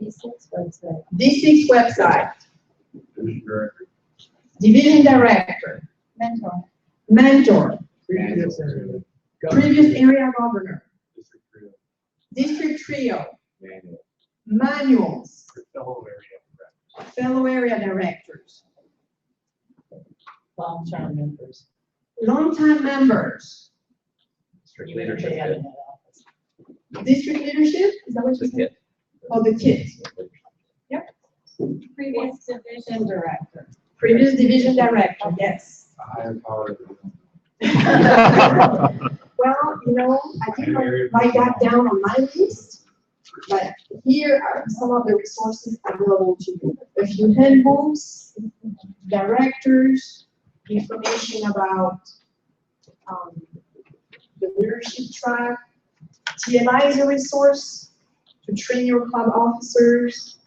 [SPEAKER 11] D6 website.
[SPEAKER 2] D6 website, division director,
[SPEAKER 20] Mentor.
[SPEAKER 2] mentor,
[SPEAKER 16] Previous area.
[SPEAKER 2] previous area governor, district trio, manuals, fellow area directors,
[SPEAKER 17] Long-term members.
[SPEAKER 2] longtime members,
[SPEAKER 4] District
[SPEAKER 17] Even if they
[SPEAKER 4] leadership.
[SPEAKER 17] haven't had office.
[SPEAKER 2] district leadership, is that what you
[SPEAKER 4] The
[SPEAKER 2] said?
[SPEAKER 4] kid.
[SPEAKER 2] Oh, the kids,
[SPEAKER 12] Previous division director.
[SPEAKER 2] previous division director, yes.
[SPEAKER 8] A higher power.
[SPEAKER 2] Well, you know, I didn't write that down on my list, but here are some of the resources available to you. A few handbooks, directors, information about the leadership track. TLI is a resource to train your club officers.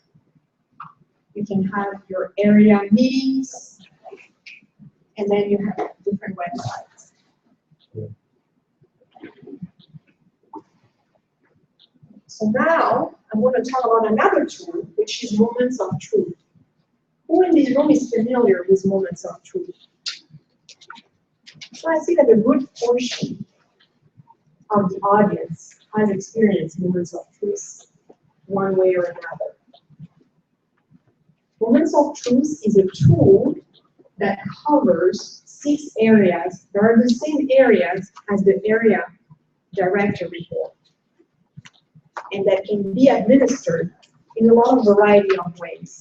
[SPEAKER 2] You can have your area meetings, and then you have different websites. So now, I'm going to talk about another tool, which is Moments of Truth. Who in this room is familiar with Moments of Truth? So I see that a good portion of the audience has experienced Moments of Truth one way or another. Moments of Truth is a tool that covers 6 areas that are the same areas as the area director report, and that can be administered in a lot of variety of ways.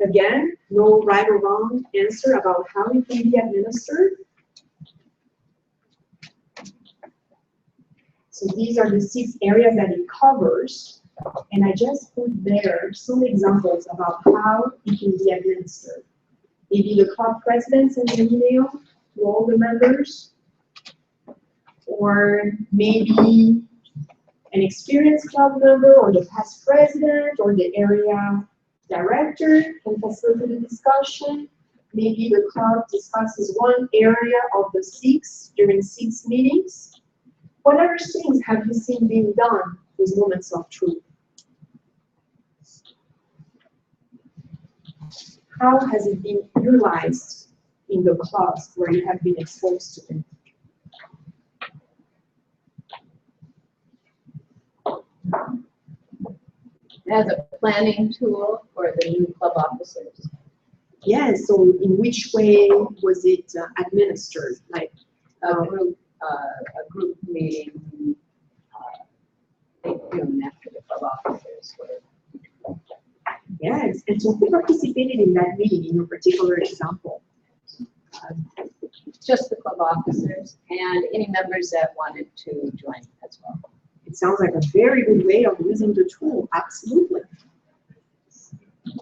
[SPEAKER 2] Again, no right or wrong answer about how it can be administered. So these are the 6 areas that it covers, and I just put there some examples about how it can be administered. Maybe the club president sends an email to all the members, or maybe an experienced club member, or the past president, or the area director can facilitate the discussion. Maybe the club discusses one area of the 6 during 6 meetings. What other things have you seen being done with Moments of Truth? How has it been utilized in the clubs where you have been exposed to it?
[SPEAKER 11] As a planning tool for the new club officers.
[SPEAKER 2] Yes, so in which way was it administered? Like
[SPEAKER 11] A group meeting, after the club officers were.
[SPEAKER 2] yes, and so who participated in that meeting in your particular example?
[SPEAKER 11] Just the club officers and any members that wanted to join as well.
[SPEAKER 2] It sounds like a very good way of using the tool, absolutely.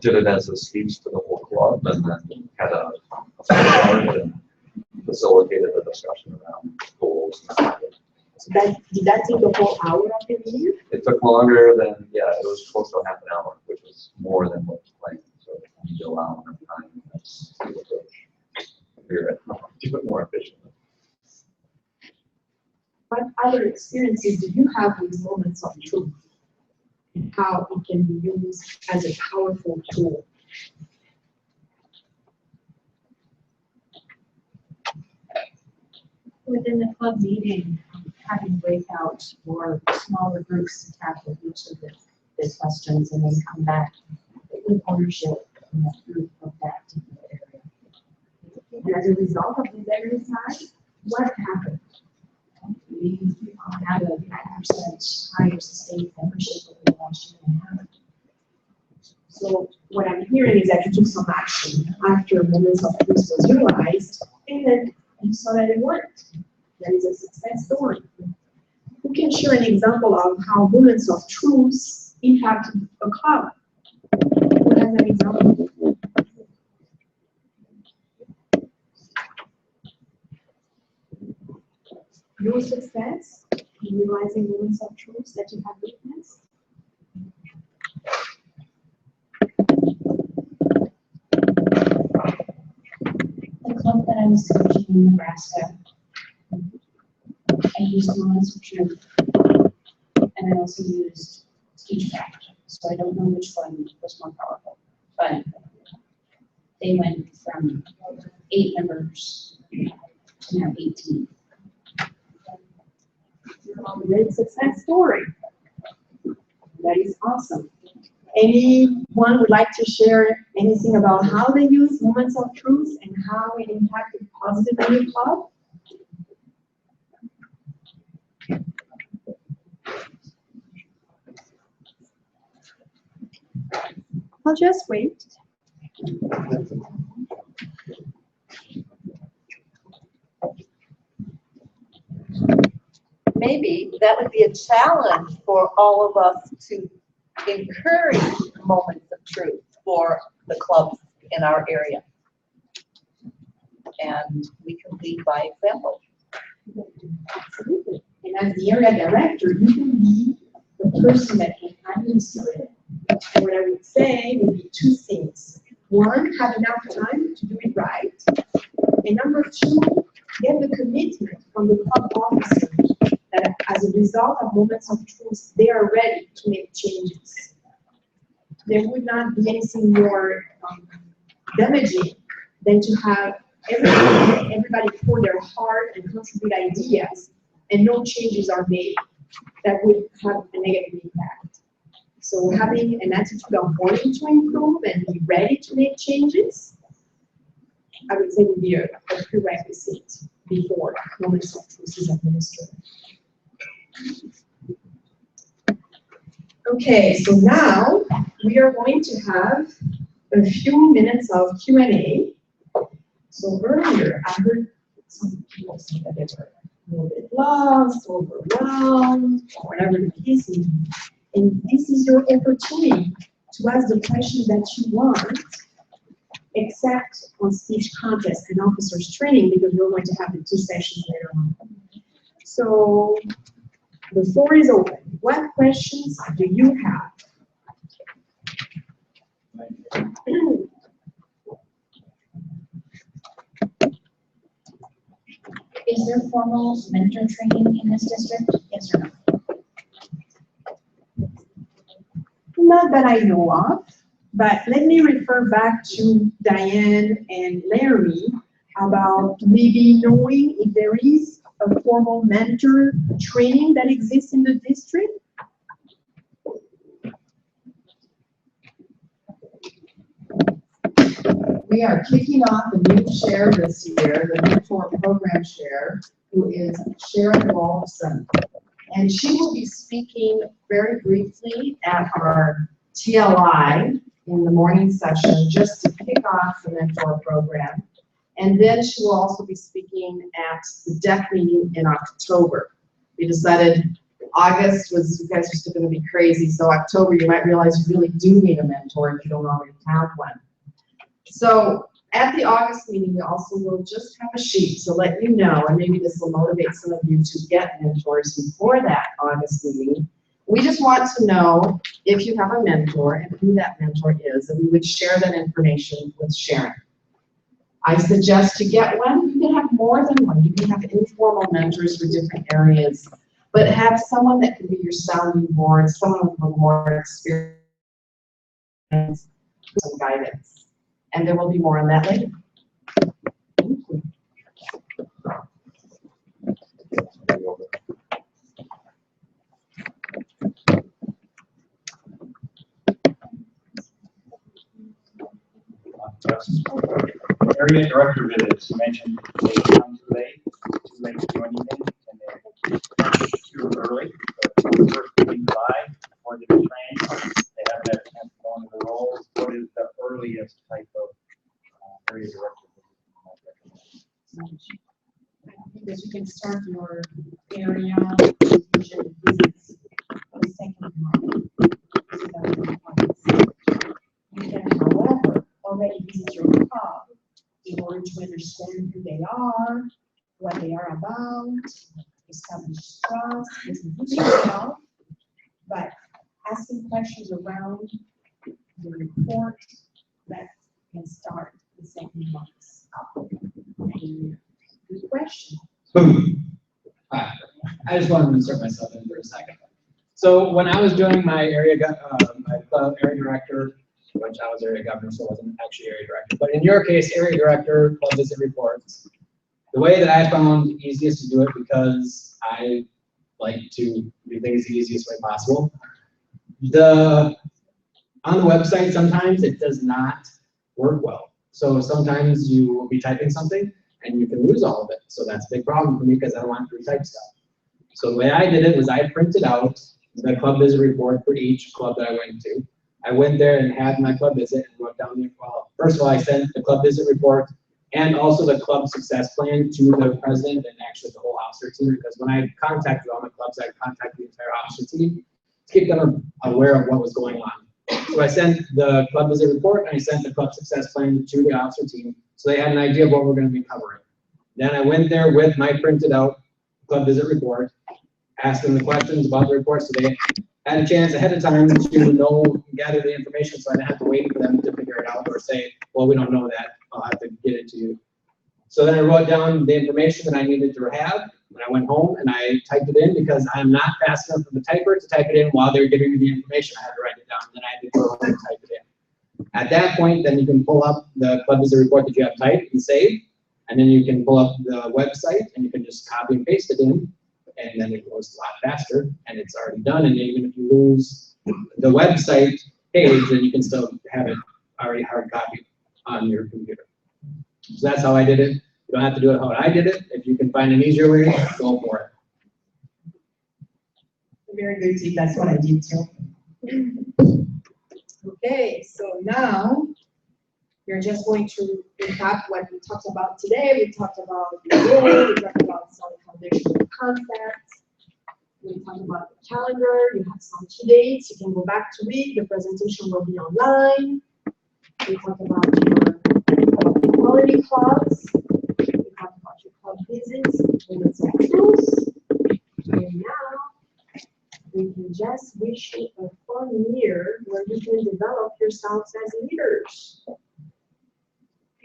[SPEAKER 4] Did it as a speech to the whole club and then had a flowchart and facilitated a discussion around goals.
[SPEAKER 2] So did that take the whole hour of the meeting?
[SPEAKER 4] It took longer than, yeah, it was close to half an hour, which was more than what was planned. So you need to allow enough time. That's able to figure it out, do it more efficiently.
[SPEAKER 2] What other experiences do you have with Moments of Truth, and how it can be used as a powerful tool?
[SPEAKER 12] Within the club meeting, having breakouts or smaller groups to tackle each of the questions and then come back with ownership in that group of that particular area.
[SPEAKER 2] And as a result of this exercise, what happened?
[SPEAKER 12] We had a 9% higher sustained membership over the last year and a half.
[SPEAKER 2] So what I'm hearing is that you took some action after Moments of Truth was utilized, and then you saw that it worked. That is a success story. Who can share an example of how Moments of Truth impacted a club? Who has an example? Your success in utilizing Moments of Truth that you have witnessed?
[SPEAKER 12] The club that I was coaching in Nebraska,
[SPEAKER 7] I used moments of truth. And I also used speech fact. So I don't know which one was more powerful. But they went from 8 members to now 18.
[SPEAKER 2] Great success story. That is awesome. Anyone would like to share anything about how they use moments of truth and how it impacted positively your club? I'll just wait.
[SPEAKER 5] Maybe that would be a challenge for all of us to encourage moments of truth for the clubs in our area. And we can lead by example.
[SPEAKER 2] Absolutely. And as the area director, you can be the person that can administer it. And what I would say would be 2 things. 1, have enough time to do it right. And number 2, get the commitment from the club officers that as a result of moments of truth, they are ready to make changes. There would not be anything more damaging than to have everybody pour their heart and contribute ideas and no changes are made. That would have a negative impact. So having an attitude of wanting to improve and be ready to make changes, I would say would be a prerequisite before moments of truth is administered. Okay, so now we are going to have a few minutes of Q&A. So earlier, I heard some people say that they were a little bit lost, overwhelmed, or whatever the case is. And this is your opportunity to ask the questions that you want, except on speech contest and officers training, because we're going to have the 2 sessions later on. So the floor is open. What questions do you have?
[SPEAKER 7] Is there formal mentor training in this district? Yes or no?
[SPEAKER 2] Not that I know of, but let me refer back to Diane and Larry about maybe knowing if there is a formal mentor training that exists in the district.
[SPEAKER 21] We are kicking off a new chair this year, the mentor program chair, who is Sharon Wolfson. And she will be speaking very briefly at our TLI in the morning session, just to kick off the mentor program. And then she will also be speaking at the DEC meeting in October. We decided August was, you guys are still going to be crazy, so October you might realize you really do need a mentor if you don't already have one. So at the August meeting, we also will just have a sheet to let you know, and maybe this will motivate some of you to get mentors before that August meeting. We just want to know if you have a mentor and who that mentor is, and we would share that information with Sharon. I suggest to get one. You can have more than one. You can have informal mentors for different areas, but have someone that can be your sounding board, someone with more experience, some guidance. And there will be more on that later. Thank you.
[SPEAKER 15] Area director visits, you mentioned they come too late to do anything, and they're too early. But the first week in July, before they train, they haven't had a chance to go into the roles. What is the earliest type of area director visit?
[SPEAKER 2] Because you can start your area visits the second month. You can, however, already visit your club in order to understand who they are, what they are about, establish trust, listen to yourself, but asking questions around the report that can start the second month. Good question.
[SPEAKER 3] Hi. I just wanted to insert myself in for a second. So when I was doing my my club area director, which I was area governor, so I wasn't actually area director, but in your case, area director, club visit reports. The way that I found easiest to do it, because I like to do things the easiest way possible. On the website, sometimes it does not work well. So sometimes you will be typing something and you can lose all of it. So that's a big problem for me because I don't want to retype stuff. So the way I did it was I printed out the club visit report for each club that I went to. I went there and had my club visit and wrote down the, well, first of all, I sent the club visit report and also the club success plan to the president and actually the whole officer team, because when I contacted all my clubs, I contacted the entire officer team to keep them aware of what was going on. So I sent the club visit report and I sent the club success plan to the officer team, so they had an idea of what we're going to be covering. Then I went there with my printed out club visit report, asked them the questions about the report, so they had a chance ahead of time to gather the information, so I didn't have to wait for them to figure it out or say, well, we don't know that, I'll have to get it to you. So then I wrote down the information that I needed to have, and I went home and I typed it in because I'm not fast enough for the typer to type it in while they're giving me the information. I had to write it down, and then I had to go home and type it in. At that point, then you can pull up the club visit report that you have typed and saved, and then you can pull up the website and you can just copy and paste it in, and then it goes a lot faster, and it's already done. And even if you lose the website page, then you can still have it already hard copied on your computer. So that's how I did it. You don't have to do it how I did it. If you can find an easier way, go for it.
[SPEAKER 2] Very good tip. That's what I did too. Okay, so now we're just going to recap what we talked about today. We talked about the role, we talked about some foundational concepts. We talked about the calendar. You have some key dates. You can go back to read. The presentation will be online. We talked about your quality clubs. We talked about your club visits, and some tools. And now we can just wish you a fun year where you can develop yourselves as leaders.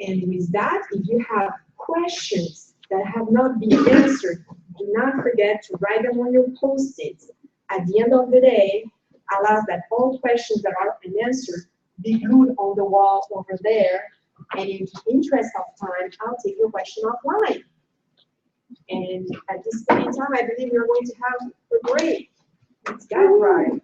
[SPEAKER 2] And with that, if you have questions that have not been answered, do not forget to write them on your Post-its. At the end of the day, I'll ask that all questions that are unanswered be glued on the wall over there. And in the interest of time, I'll take your question offline. And at this point in time, I believe we're going to have a break. Let's go. Right.